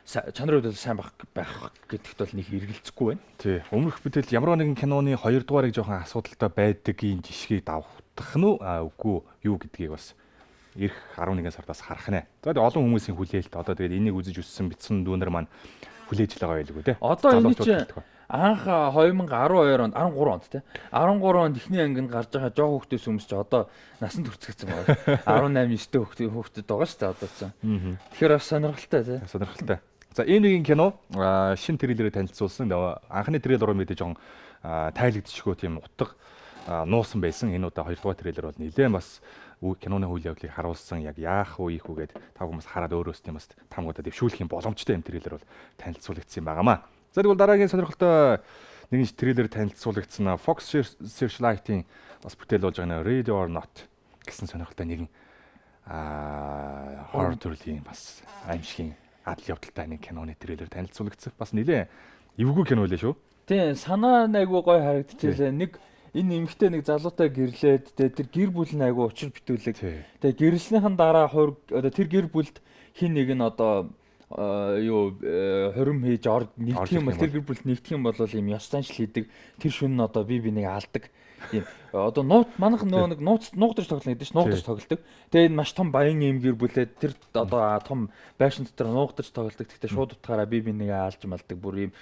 чанарууд сайн байх гэдэгт бол нэг эргэлзэхгүй байна. Тий. Өмнөх бүтээл ямар нэгэн киноны 2 дугаарыг жоохон асуудалтай байдгийн жишгийг давтах нь үгүй юу гэдгийг бас эх 11 сардаас харах нэ. За тэгээд олон хүмүүсийн хүлээлт одоо тэгээд энийг үзэж өссөн битсэн дүүнер маань хүлээж л байгаа байлгүй те. Одоо энэ чинь анх 2012 онд 13 онд те 13 онд эхний ангинд гарч байгаа жоо хүүхдээс өмсч одоо насанд хүрцгэсэн байгаа. 18 9 хүүхдэд байгаа шүү дээ одоо чинь. Тэгэхээр бас сонирхолтой те. Сонирхолтой. За энэ нэгэн кино шинэ трейлерээр танилцуулсан. Анхны трейлер руу мэдээж жоон тайлагдчихгүй тийм утга нуусан байсан. Энэ удаа 2 дугаар трейлер бол нэлээд бас киноны үйл явдлыг харуулсан. Яг яах уу ийх үү гэд та хүмүүс хараад өөрөөс тийм бас тамгуудаа дэвшүүлэх юм боломжтой юм трейлер бол танилцуулагдсан юм байнамаа. За тэгвэл дараагийн сонирхолтой нэгэн трейлер танилцуулагдсан Fox Searchlight-ийн бас бүтээл болж байгаа Ready or Not гэсэн сонирхолтой нэгэн horror төрлийн бас аимшигын адал явдалтай нэг киноны трейлер танилцуулагдсан. Бас нэлээ эвгүй кино лээ шүү. Тийм санаа айгүй гоё харагдчихлаа. Нэг энэ эмэгтэй нэг залуутай гэрлээд тэр гэр бүл нь айгүй учир битүүлэг. Тэгээ гэрлснийхэн дараа тэр гэр бүлд хин нэг нь одоо хорим хийж нэгдэх юм бол тэр гэр бүлд нэгдэх юм бол юм ёс заншил хийдэг. Тэр шүн нь одоо би нэг алдаг. Тийм. Одоо манайх нэг нуугдаж тоглоно гэдэг чинь нуугдаж тоглолдог. Тэгээ энэ маш том баян юм гэр бүлээ тэр одоо том байшин дотор нуугдаж тоглолдог. Тэгтээ шууд утгаараа би нэг аалж малдаг бүр юм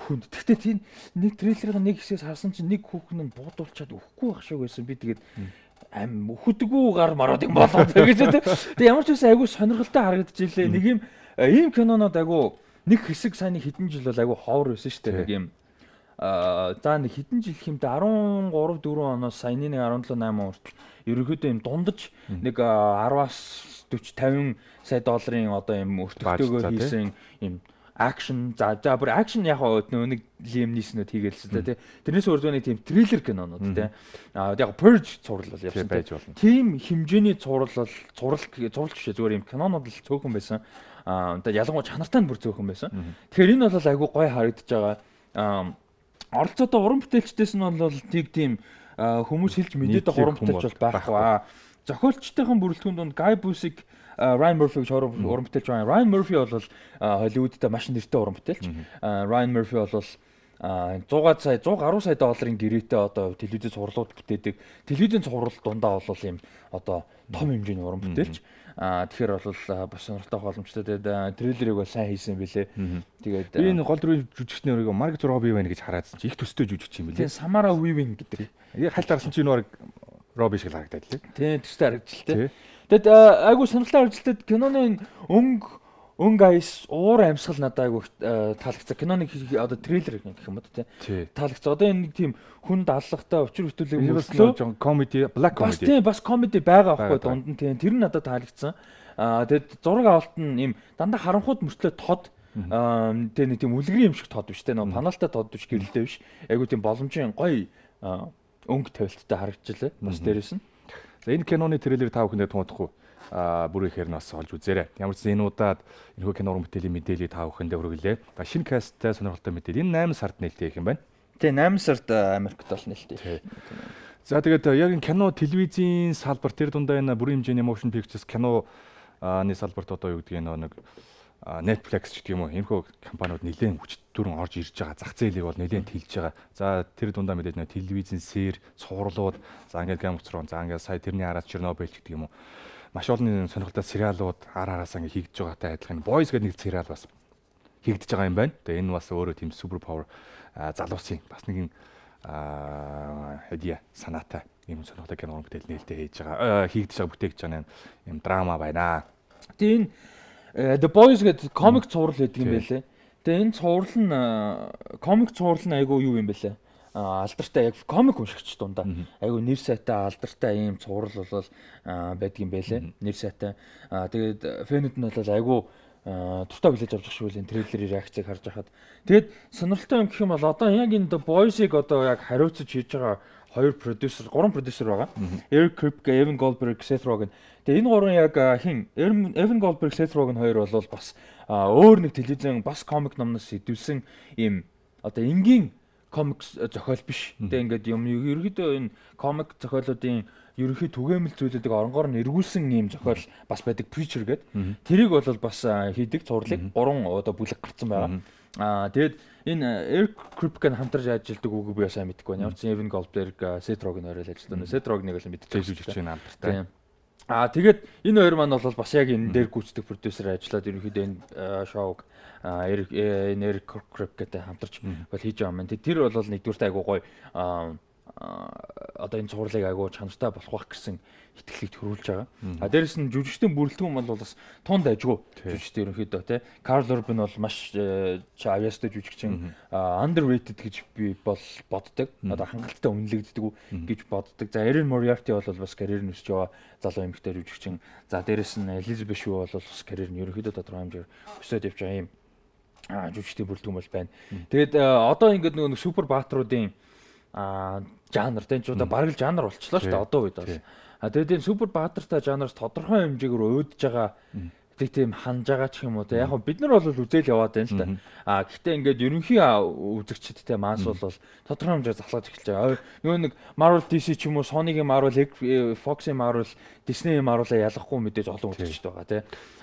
хүнд. Тэгтээ тийм нэг трейлерын нэг хэсгээс харсан чинь нэг хүүхэн нь буудуулчаад өхгүй байх шиг байсан. Би тэгээд өхдөггүй гар мараад юм болоо гэж. Тэгээ ямар ч байсан айгүй сонирхолтой харагдчихлээ. Нэг ийм кинонод айгүй нэг хэсэг сайн хэдэн жил бол айгүй ховор байсан шүү дээ. Нэг юм за нэг хэдэн жил хэмтэ 13 4 оноос саяны нэг 17 8 хүртэл ерөөхдөө юм дундаж нэг 10-аас 40 50 сая долларын одоо юм өртөгтэйгээр хийсэн юм акшн за бүр акшн яг нэг Liam Neeson-д хийгээлсэн тий. Тэрнээс өөр нэг тийм трейлер кинонууд тий. Яг Purge цуврал бол явсан байж болно. Тийм хэмжээний цуврал биш зүгээр юм кинонууд л цөөхөн байсан. Тэгээд ялангуяа чанартай нь бүр цөөхөн байсан. Тэгэхээр энэ бол айгүй гоё харагдаж байгаа. Оролцоотой уран бүтээлчдээс нь бол тийм хүмүүс хэлж мэдээд байгаа уран бүтээлч бол байхгүй. Зохиолчтойхон бүрэлдэхүүн донд Guy Busick, Ryan Murphy гэж уран бүтээлч байна. Ryan Murphy бол Hollywoodтай маш нэртэй уран бүтээлч. Ryan Murphy бол 100 сая $110 сая долларын гэрээтэй одоо телевизийн цувралууд бүтээдэг. Телевизийн цуврал дундаа бол ийм одоо том хэмжээний уран бүтээлч. Тэгэхээр бол бас сонирхолтой боломжтой. Тэгээд трейлерыг бол сайн хийсэн билээ. Тэгээд энэ гол дүрийн жүжигчний өргөө Маргет Робби байна гэж хараадсан чи их төстэй жүжигч юм билээ. Тэгээд Самара Weaving гэдэг. Яг хальт гарсан чи нөр Робби шиг харагдаад лээ. Тийм төстэй харагдчихлээ. Тэгээд айгуу сонирхолтой харагдчихлаа. Киноны өнгө айс уур амьсгал надад айгуу таалагдсан. Киноны одоо трейлер гэх юм уу тий. Таалагдсан. Одоо энэ нэг тийм хүн даалгатай учир хөтөлбөрийг мөрслөө комеди, black comedy. Тийм бас комеди байгаа байхгүй дунд нь тийм тэр нь надад таалагдсан. Тэгээд зураг авалт нь ийм дандаа харанхууд мөртлөө тод тэгээ нэг тийм үлгэрийн юм шиг тод биш тий. Нэг паналтай тод биш гэрэлтэй биш. Айгуу тийм боломжийн гоё өнгө тавилттай харагдчихлаа. Бас дээрэс нь. За энэ киноны трейлер та бүхэндээ тунхаглахгүй бүр ихээр нас олж үзээрэй. Ямар ч энэ удаад энэхүү кино уран бүтээлийн мэдээллийг та бүхэндээ хүргэлээ. Шинэ касттай сонирхолтой мэдээлэл энэ 8 сард нээлттэй юм байна. Тэгээ 8 сард Америкт бол нээлттэй. За тэгээд яг энэ кино телевизийн салбар тэр дундаа энэ бүрэн хэмжээний motion pictures киноны салбарт одоо юу гэдгийг нэг Netflix ч гэх юм уу энэхүү компаниуд нэлээд хүч дүрэн орж ирж байгаа. Зах зээлийг бол нэлээд тэлж байгаа. За тэр дундаа мэдээж нэг телевизийн сэр, цувралууд, за ингээд Game of Thrones, за ингээд сая тэрний араас Чернобыль ч гэдэг юм уу. Маш олон сонирхолтой сериалууд араас ингээ хийгдэж байгаатай адилхан Boys гэдэг нэг сериал бас хийгдэж байгаа юм байна. Тэгээ энэ бас өөрөө тийм супер павер залуусын бас нэгэн хэдий санаатай юм сонирхолтой кино бүтээл нээлттэй хийж байгаа. Хийгдэж байгаа бүтээгч байгаа юм драма байна. Тэгээ энэ The Boys гэдэг комик цуврал гэдэг юм байлээ. Тэгээ энэ цуврал нь комик цуврал нь айгүй юу юм бэлээ. Алдартай яг комик уншигч дундаа айгу нэр сайтай алдартай ийм цуврал бол байдгийн байлээ нэр сайтай. Тэгээд фэнүүд нь бол айгу дуртай билэж авч шүү л энэ трейлерийн реакцийг харж байхад. Тэгээд сонирхолтой юм гэх юм бол одоо яг энэ Boys-ыг одоо яг хариуцаж хийж байгаа гурван продюсер байгаа. Eric Kripke, Evan Goldberg, Seth Rogen. Тэгээ энэ гурван яг Evan Goldberg, Seth Rogen хоёр бол бас өөр нэг телевизэн бас комик номноос идэвсэн ийм одоо энгийн комик зохиол биш. Тэ ингээд юм ерөөдөө энэ комик зохиолуудын ерөнхий түгээмэл зүйлүүдийг оронгоор нь эргүүлсэн юм зохиол бас байдаг Preacher гэдэг. Тэрийг бол бас хийдэг цувралыг 3 одоо бүлэг гарцсан байгаа. Тэгээд энэ Eric Kripke хамтарч ажилладаг үгүй би сайн мэдэхгүй байна. Ямар ч Evan Goldberg, Seth Rogen хоёроо ажилладаг. Seth Rogen-ыг л мэддэг жүжигч байна хамтартай. Тэгээд энэ хоёр маань бол бас яг энэ дээр гүйцэтгэх продюсер ажиллаад ерөнхийдөө энэ шоуг Eric Kripke-тэй хамтарч бол хийж байгаа юм. Тэр бол нэгдүгürt айгуу гоё одоо энэ цувралыг айгуу чанартай болох байх гэсэн итгэлийг төрүүлж байгаа. Дээрэс нь жүжигчдийн бүрэлдэхүүн бол бас тунд ажгүй жүжигчтэй ерөнхийдөө тий. Carl Urban бол маш авьяастай жүжигчин underrated гэж би бол боддог. Одоо хангалттай үнэлэгддэг гэж боддог. За Erin Moriarty бол бас карьер нь өсөж байгаа залуу эмэгтэй жүжигчин. За дээрэс нь Elizabeth Shue бол бас карьер нь ерөнхийдөө тодорхой хэмжээр өсөж явж байгаа юм жүжигчдийн бүрэлдэхүүн бол байна. Тэгээд одоо ингээд нөгөө супер баатруудын жанр тань ч удаа бараг л жанр болчихлоо шүү дээ одоо үед бол. Тэгээд энэ супер баатартай жанраас тодорхой хэмжээгээр өөдөж байгаа тийм ханж байгаа ч юм уу те. Яг бид нар бол үзэл яваад байна л да. Гэхдээ ингээд ерөнхий үзэгчдтэй масс бол тодорхой хэмжээр залхаж эхэлж байгаа. Нөгөө нэг Marvel DC ч юм уу Sony-гийн Marvel, Fox-ийн Marvel, Disney-ийн Marvel-а ялахгүй мэдээж олон үзэгчд байгаа те.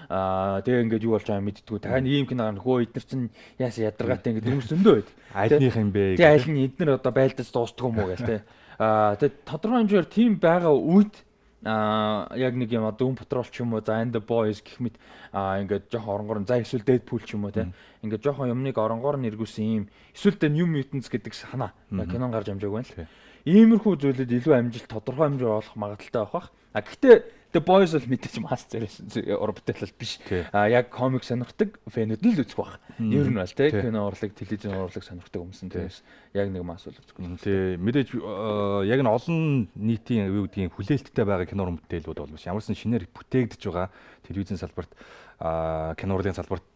Тэгээ ингээд юу болж байгааг мэддэггүй. Тань ийм кино хөө эдгээр чинь яасан ядаргаатай ингээд хүмүүс зөндөө байд. Айлных юм бэ. Тэгээ айл нь эдгээр одоо байлдаж дуустдаг юм уу гээл те. Тэгээ тодорхой хэмжээр тийм байгаа үед яг нэг юм Doom Patrol ч юм уу за And the Boys гэх мэт ингээд жоохон оронгоор за эсвэл Deadpool ч юм уу те ингээд жоохон юмныг оронгоор нь эргүүлсэн юм эсвэл New Mutants гэдэг санаа кинон гарч амжааг байна л. Иймэрхүү зүйлүүд илүү амжилт тодорхой хэмжээр олох магадaltaй байх. Гэхдээ The Boys бол мэдээж масс зэрэг урбтэл биш. Яг комик сонирхдаг фэнүүд нь л үзэх байх. Ер нь бол те кино урлаг, телевизэн урлаг сонирхдаг хүмүүс нь тэгээс яг нэг масс бол үзэхгүй. Тэг мэдээж яг нь олон нийтийн юу гэдгийг хүлээлттэй байгаа кино уран бүтээлүүд бол биш. Ямарсан шинээр бүтээгдэж байгаа телевизэн салбарт кино урлагийн салбарт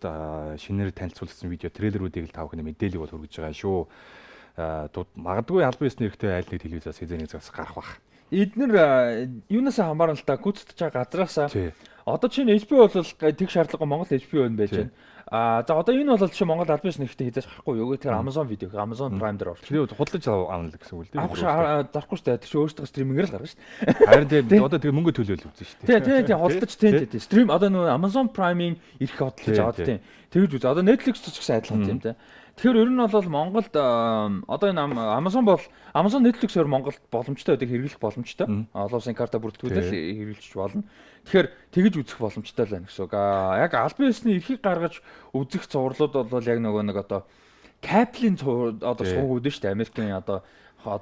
шинээр танилцуулсан видео трейлерүүдийг л та бүхэнд мэдээлэл бол хүргэж байгаа шүү. Магадгүй албан ёсны хэрэгтэй айл нэг телевизээс хязгаарны зас гарах бах. Эднэр юунаас хамаарна л та гүцэж байгаа газраас одоо чинь HBO бол тэг шаардлагагүй Монгол HBO нь байж байна. За одоо энэ бол чинь Монгол албан ёсны хэрэгтэй хийж гарахгүй юу гэхээр Amazon видео, Amazon Prime дээр орчих. Тэр худалдаж авна л гэсэн үг л дээ. Зарахгүй шүү дээ. Тэр чинь өөрсдөө стримингээр л гарна шүү дээ. Харин тийм одоо тэгээ мөнгө төлөөл үзэн шүү дээ. Тийм худалдаж тийм стрим одоо нөгөө Amazon Prime-ийн ирэх худалдаж аваад тийм. Тэгж үз. Одоо Netflix ч гэсэн адилхан тийм тийм. Тэгэхээр ер нь бол Монголд одоо энэ Amazon Netflix-ээр Монголд боломжтой байдаг хэрэглэх боломжтой. Олон улсын карта бүрэлдэхүүнээр хэрэглэж болно. Тэгэхээр тэгж үзэх боломжтой л байна гэсэн үг. Яг албан ёсны эрхийг гаргаж үзэх цувралууд бол яг нэг одоо Kaplan одоо суугууд шүү дээ. Америкийн одоо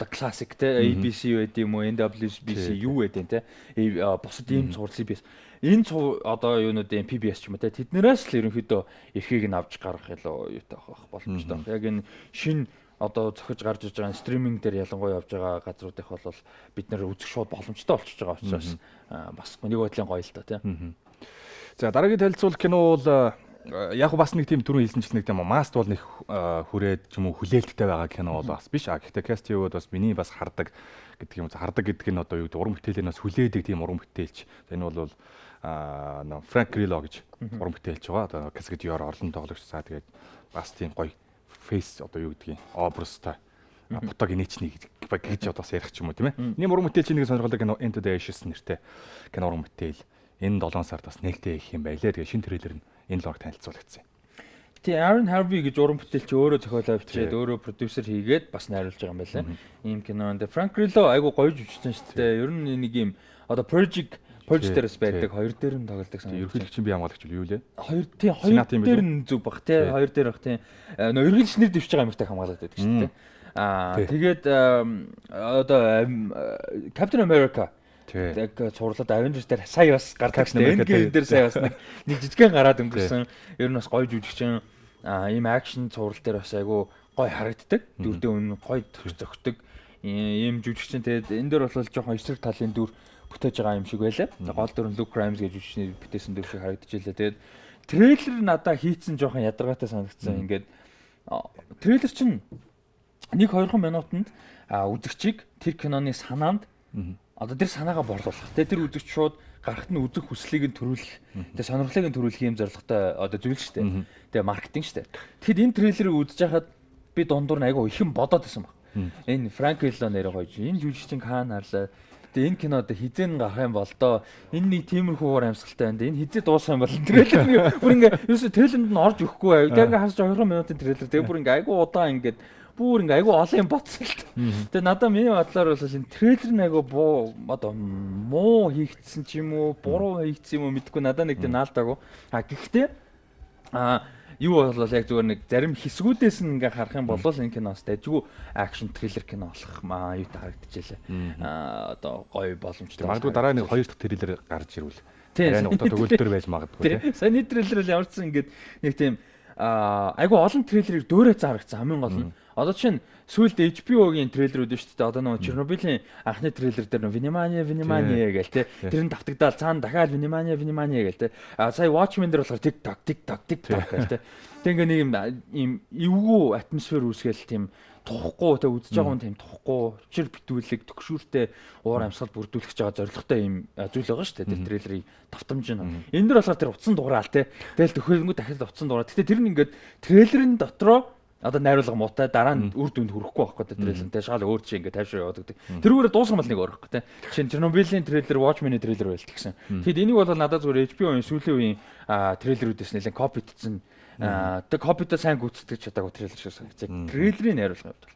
классик те ABC байд юм уу, NWBC юу байд те. Бусад ийм цуврал CBS. Энэ одоо юунуудын PBS ч юм уу те тэднээс л ерөнхийдөө эрхийг нь авч гаргах илүү юутай байх боломжтой байх. Яг энэ шин одоо зохиж гарч иж байгаа стриминг дээр ялангуяа явж байгаа газруудынх бол бид нэр үзэх шууд боломжтой болчихж байгаа учраас бас нэг бодлын гоё л та тийм. За дараагийн танилцуулах кино бол яг бас нэг тийм түрүү хэлсэн чинь нэг тийм маст бол нэг хүрээд ч юм уу хүлээлттэй байгаа кино бол бас биш. Гэхдээ кастинг бас миний бас хардаг гэдэг юм. Хардаг гэдэг нь одоо юу гэдэг уран бүтээлээс хүлээдэг тийм уран бүтээлч. Энэ бол Франк Грилло гэж уран бүтээлч байгаа. Одоо Каскадиор орлон тоглогч цаа тэгээд бас тийм гоё фейс одоо юу гэдгийг образтай фотог инээчний гэж одоо ярих ч юм уу тийм ээ. Ийм уран бүтээлч нэг сонирхолтой кино Into the Ashes нэртэй кино уран бүтээл. Энэ 7 сард бас нээлттэй их юм байлээ. Тэгээд шинэ трейлер нь энэ лог танилцуулагдсан. Тэгээ Aaron Harvey гэж уран бүтээлч өөрөө зохиолоо бичээд өөрөө продюсер хийгээд бас найруулж байгаа юм байлаа. Ийм кинонд Frank Grillo айгу гоё жүжигчин шүү дээ. Ер нь нэг юм одоо Project дээрс байдаг. Хоёр дээр нь тоглодог санагдаж. Ерөнхийлөгчийн бие хамгаалагч юу лээ? Хоёр дээр нь зүг баг тий. Хоёр дээр баг тий. Нөө ерөнхийлөгч нэр дэвшиж байгаа юмтай хамгаалаад байдаг шүү дээ. Тэгээд одоо Captain America яг цуурлаад Avengers дээр сая бас гардаг шүү дээ. Endgame дээр сая бас нэг жижигхэн гараад өнгөрсөн. Ер нь бас гоё жүжигчин ийм акшн цуврал дээр бас айгу гоё харагддаг. Дүрдээ өмнө гоё зөгтөг. Ийм жүжигчин тэгээд энэ дээр бол жоохон эсрэг талын дүр бүтээж байгаа юм шиг байлаа. Гол дүр нь Luke Grimes гэж жүжигчний бүтээсэн дүр шиг харагдаж байлаа. Тэгээд трейлер надаа хийцэн жоохон ядаргаатай санагдсан. Ингээд трейлер чинь 1-2 минутанд үзэгчийг тэр киноны санаанд одоо тэр санаагаа борлуулах. Тэр үзэгч шууд гарахт нь үзэх хүслийг нь төрүүлэх. Тэгээ сонирхлыг нь төрүүлэх юм зорилготой одоо зүйл шүү дээ. Тэгээ маркетинг шүү дээ. Тэгэхэд энэ трейлерыг үзэж хахад би дундуур нь айгаа ихэн бодоод байсан баг. Энэ Frank Grillo нэрээ гоё. Энэ жүжигчин Кан харлаа. Тэгээ энэ кинод хизэн гарах юм бол доо энэ нэг тиймэрхүү уур амьсгалтай байна. Энэ хизээ дуусах юм бол трейлер бүр ингээ ерөөсө трейлерэнд нь орж өгөхгүй. Тэгээ ингээ хасч 2 минутын трейлер. Тэгээ бүр ингээ айгу удаан ингээд бүр ингээ айгу олон юм бодсон л та. Тэгээ надад миний бодлоор бол энэ трейлер нь айгу одоо муу хийгдсэн ч юм уу, буруу хийгдсэн юм уу мэдэхгүй надад нэг тийм наалтаагүй. Гэхдээ юу бол яг зүгээр нэг зарим хэсгүүдээс нь ингээ харах юм бол энэ киноос дайггүй акшн триллер кино болох юу харагдчихжээ. Одоо гоё боломжтой. Магадгүй дараа нэг 2 дахь трейлер гарч ирвэл арай нэг удаа төгөлдөр байж магадгүй. Саяны трейлер л ямарчсан ингээд нэг тийм айгу олон трейлерыг дөөрөө зарагдсан хамгийн гол нь. Одоо чинь сүүлд HBO-гийн трейлерүүд шүү дээ. Одоо нөгөө Чернобылийн анхны трейлер дээр Внимание гээл те. Тэр нь давтагдаал цаана дахиад Внимание гээл те. Сая Watchmen дээр болохоор TikTok гээл те. Тэг ингээ нэг юм эвгүй атмосфер үүсгээл тийм тухгүй те үзэж байгаа хүн тийм тухгүй учир битүүлэг төгшүүртэй уур амьсгал бүрдүүлэх гэж байгаа зорилготой юм зүйл байгаа шүү дээ. Тэр трейлерыг давтамж нь. Энэ дэр болохоор тэр утсан дугараал те. Тэгэл төхөөлөнгөө дахиад утсан дугараа. Гэтэ тэр нь ингээд трейлерын дотроо одоо найруулга муутай дараа нь үр дүнд хүрэхгүй байхгүй те трейлертэй шал өөр чи ингээд тайвшраа явуулдаг. Тэрүүгээр дуусгах мал нэг өөрөхгүй те. Жишээ нь Чернобылийн трейлер, Watchmen-ийн трейлер байлт гэсэн. Тэгэхэд энийг бол надад зүгээр HBO-ийн сүүлийн үеийн трейлерүүдээс нэлээд копитдсан. Тэг копитаа сайн гүйцэтгэж чадаагүй трейлер шиг санагдаж. Трейлерийн найруулга явуулдаг.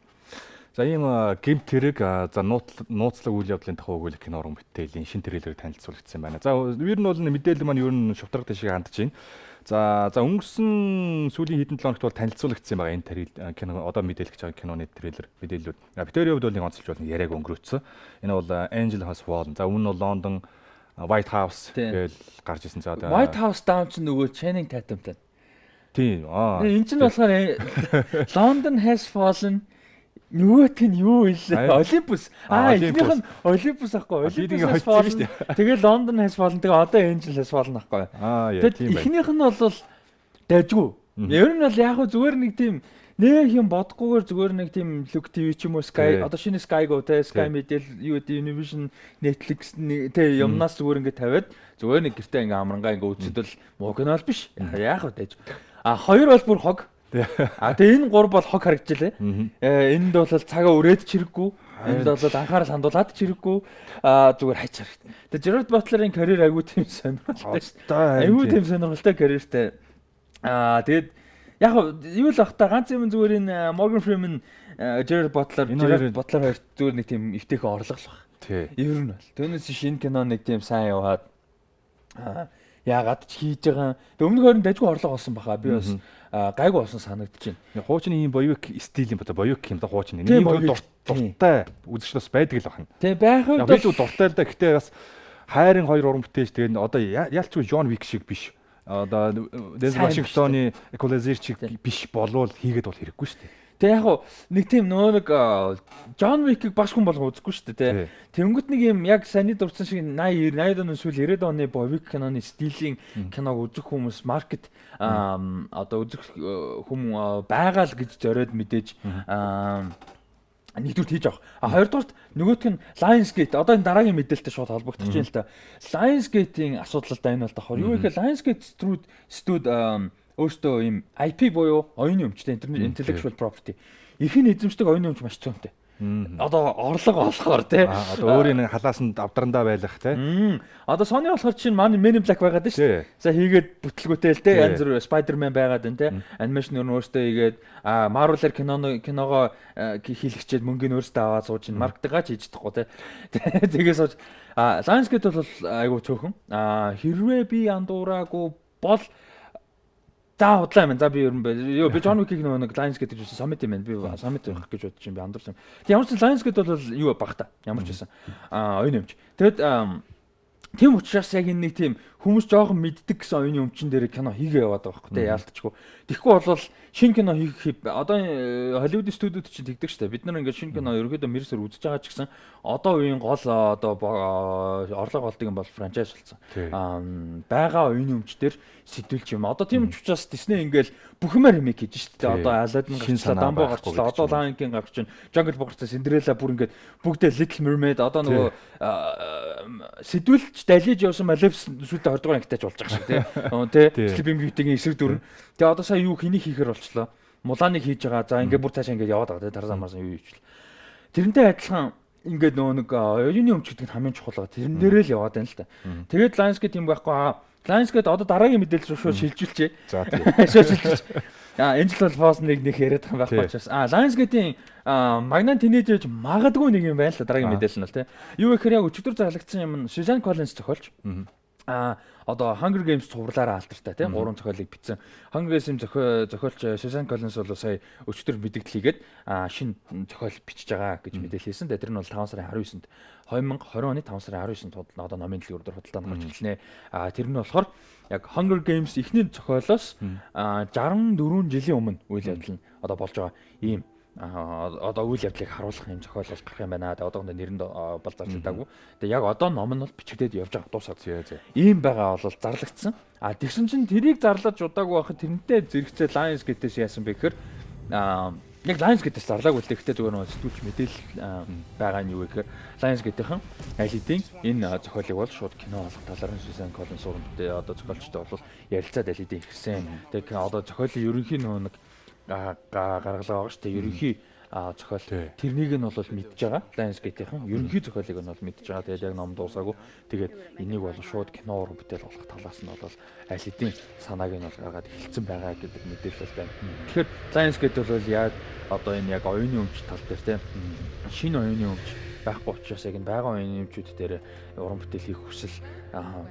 За ийм гэмт хэрэг за нууцлаг үйл явдлын тухай өгүүлэх кино уран бүтээлийн шин трейлерыг танилцуулагдсан байна. За ер нь бол мэдээлэл маань ер нь шударгатай шиг хандж байна. За өнгөрсөн сүүлийн хэдэн 7 хоногт бол танилцуулагдсан байгаа энэ кино одоо мэдээлэх гэж байгаа киноны трейлер мэдээллүүд. Битэрийн хувьд бол нэг онцлж бол яриаг өнгөрөөцсөн. Энэ бол Angel Has Fallen. За өмнө нь Лондон White House гэж гарч ирсэн. За White House Down ч нөгөө Channing Tatumтай. Тийм. Энэ ч нь болохоор London Has Fallen нөгөөт нь юу вэ? Olympus. Эхнийх нь Olympus ахгүй. Olympus Fallen шүү дээ. Тэгээ London Has Fallen тэгээ одоо Angel Has Fallen ахгүй. Тийм байна. Эхнийх нь бол дайжгүй. Ер нь бол яг зүгээр нэг тийм нэг юм бодохгүйгээр зүгээр нэг тийм Look TV ч юм уу Sky одоо шинэ Sky Go те Sky Media юу гэдэг Univision Netflix те юмнаас зүгээр ингээд тавиад зүгээр нэг гэртээ ингээ амрангаа ингээ үзэдэл муу кино л биш. Яг дайж. Хоёр бол бүр хог. Тэгээ энэ 3 бол хог харагдчихлээ. Энд бол цагаа өрөөд чирэггүй. Энд бол анхаарал хандуулаад чирэггүй. Зүгээр хайч харагд. Тэгээ Gerard Butler-ын карьер аягүй тийм сонирхолтой шүү дээ. Аягүй тийм сонирхолтой карьертэй. Тэгээд Яг юу л бах та ганц юм зүгээр энэ Morgan Freeman, Gerard Butler хоёр зүгээр нэг тийм эвтэйхэн орлого л баг. Тий. Ер нь бол. Түүнээс шинэ кино нэг тийм сайн яваад яагаад ч хийж байгаа. Тэг өмнөх хоёрын дажгүй орлого олсон баха. Би бас гайгүй болсон санагдаж байна. Хуучин ийм боёвик стилийн бата боёвик юм да хуучин. Ийм дуртай үзэгч бас байдаг л байна. Тэг байх үед би л дуртай л да. Гэтэ бас хайрын хоёр уран бүтээж тэгээд одоо ялчгүй John Wick шиг биш. Одоо Denzel Washington-ы Equalizer шиг биш болвол хийгээд бол хэрэггүй шүү дээ. Тэг яг хуу нэг тийм нэг John Wick-ийг багш хүн болго үзэхгүй шүү дээ. Тэнгүүт нэг юм яг саний дурдсан шиг 80 оны сүүл 90 оны боевик киноны стилийн киног үзэх хүмүүс маркет одоо үзэх хүмүүс байгаа л гэж зориод мэдээж нэгдүгээр хийж авах. Хоёрдугаарт нөгөөх нь Lionsgate одоо энэ дараагийн мэдээлэлтэй шууд холбогдож байна л да. Lionsgate-ийн асуудал да энэ бол давхар. Юу гэхээр Lionsgate студ өөртөө ийм IP буюу оюуны өмчтэй intellectual property эрхийн эзэмшдэг оюуны өмч маш цөөнтэй. Одоо орлого олохоор тий. Одоо өөрийн халаасанд авдрандаа байлах тий. Одоо Sony болохоор чинь Man in Black байгаад шүү дээ. За хийгээд бүтлгүүтэй л тий. Янз бүр Spider-Man байгаад байна тий. Анимашн өөрөөсөө хийгээд Marvel-аар киногоо хийлгчээд мөнгөний өөрөөсөө аваад сууж ин маркетингач хийж чадахгүй тий. Тэгээс сууж Lionsgate бол айгу цөөхөн. Хэрвээ би андуураагүй бол за худлаа юм. За би ер нь би John Wick-ийг нэг Lionsgate гэж үзсэн Summit юм байна. Би Summit байх гэж бодож юм би андуурсан. Тэг ямар ч Lionsgate бол юу баг та. Ямар ч байсан. Оюун өмч. Тэгэд тийм учраас яг энэ нэг тийм хүмүүс жоохон мэддэг гэсэн оюуны өмчн дээр кино хийгээ яваад байгаа байхгүй тий яалтчгүй. Тэгэхгүй бол шинэ кино хийх одоо Hollywood студиуд чинь тэгдэг штэ. Бид нар ингээд шинэ кино ерөөдөө мэрсээр үзэж байгаа ч гэсэн одоо үеийн гол одоо орлого олдог юм бол франчайз болсон. Бага оюуны өмчтөр сэтүүлч юм. Одоо тийм ч учраас Disney ингээд бүхмээр ремейк хийж штэ. Одоо Aladdin гарчлаа, Dumbo гарчлаа, одоо Lion King гарч чинь, Jungle Book гарчлаа, Cinderella бүр ингээд бүгдээ Little Mermaid одоо нөгөө сэтүүлч далиж явсан Maleficent сүйдээ 20 дугаар ангитаач болж байгаа шиг тий. Sleeping Beauty-гийн эсрэг дүр. Тэгээ одоо сая юу хэнийг хийхээр болчлоо. Муланыг хийж байгаа. За ингээд бүр цаашаа ингээд яваад байгаа тий. Тарзан марсан юу хийчихвэл. Тэрнтэй адилхан ингээд нөгөө нэг оюуны өмч гэдэг нь хамгийн чухал байгаа. Тэрэн дээрээ л яваад байна л та. Тэгээд Lionsgate юм байхгүй. Lionsgate одоо дараагийн мэдээлэл рүү шууд шилжүүлчихье. За тий. Шууд шилжүүлж. Angel Foss-ыг нэг яриад байгаа байхгүй учраас. Lionsgate-ийн Magnan Teenage магадгүй нэг юм байна л дараагийн мэдээлэл нь бол тий. Юу гэхээр яг өчигдөр зарлагдсан юм Suzanne Collins зохиолч. Одоо Hunger Games цувралаараа алдартай тийм 3 зохиолыг бичсэн. Hunger Games зохиолч Suzanne Collins бол сая өчигдөр мэдээлэл хийгээд шинэ зохиол бичиж байгаа гэж мэдээлэл хийсэн. Тэр нь бол 5 сарын 19-нд 2020 оны 5 сарын 19-нд одоо номын дэлгүүр дээр худалдаанд гарч ирнэ. Тэр нь болохоор яг Hunger Games эхний зохиолоос 64 жилийн өмнө үйл явдал нь одоо болж байгаа ийм одоо үйл явдлыг харуулах юм зохиол бол гарах юм байна. Тэгээ одоогонд нэрэнд бол зарлагдаагүй. Тэгээ яг одоо ном нь бол бичигдээд явж байгаа дуусаад. Ийм байгаа бол зарлагдсан. Тэгсэн чинь тэрийг зарлаж удаагүй байхад тэрнтэй зэрэгцээ Lionsgate-с яасан бэ гэхээр яг Lionsgate-с зарлаагүй л гэхдээ зүгээр нэг сэтгүүлч мэдээлэл байгаа нь юу вэ гэхээр Lionsgate-ийн аль хэдийн энэ зохиолыг бол шууд кино болох талаар нь Suzanne Collins урандтай одоо зохиолчтой бол ярилцаад аль хэдийн ирсэн. Тэгээ одоо зохиолын ерөнхий нэг гаргалгаа байгаа шүү дээ. Ерөнхий зохиол тэрнийг нь бол мэдж байгаа. Lionsgate-ийн ерөнхий зохиолыг нь бол мэдж байгаа. Тэгээд яг ном дуусаагүй. Тэгээд энийг бол шууд кино уран бүтээл болох талаас нь бол аль хэдийн санааг нь бол гаргаад эхэлсэн байгаа гэдэг мэдээлэл байна. Тэгэхээр Lionsgate бол яг одоо энэ яг оюуны өмч тал дээр тийм шинэ оюуны өмч байхгүй учраас яг энэ байгаа оюуны өмчүүд дээр уран бүтээл хийх хүсэл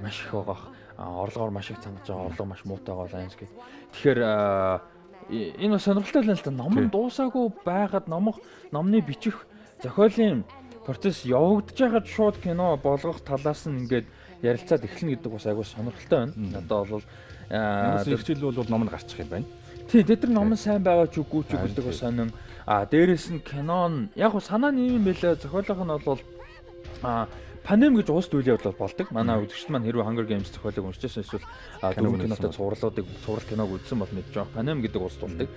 маш их байгаа. Орлогоор маш их цангаж байгаа. Орлого маш муутай байгаа Lionsgate. Тэгэхээр энэ бас сонирхолтой л та ном дуусаагүй байгаад номны бичих зохиолын процесс явагдаж байгаад шууд кино болгох талаас нь ингээд ярилцаад эхлэнэ гэдэг бас айгүй сонирхолтой байна. Одоо бол хичээл бол ном нь гарчих юм байна. Тий, тэр ном нь сайн байгаа ч үгүй ч гэдэг бас сонин. Дээрээс нь кино нь яг хуу санаа нь юм байлаа. Зохиолох нь бол пандем гэж уус үйл явдал болдог. Манай үзэгчд маань хэрвээ Hunger Games зохиолыг уншижсэн эсвэл кинотой цуврал киног үзсэн бол мэдж байгаа. Пандем гэдэг уус тулдаг.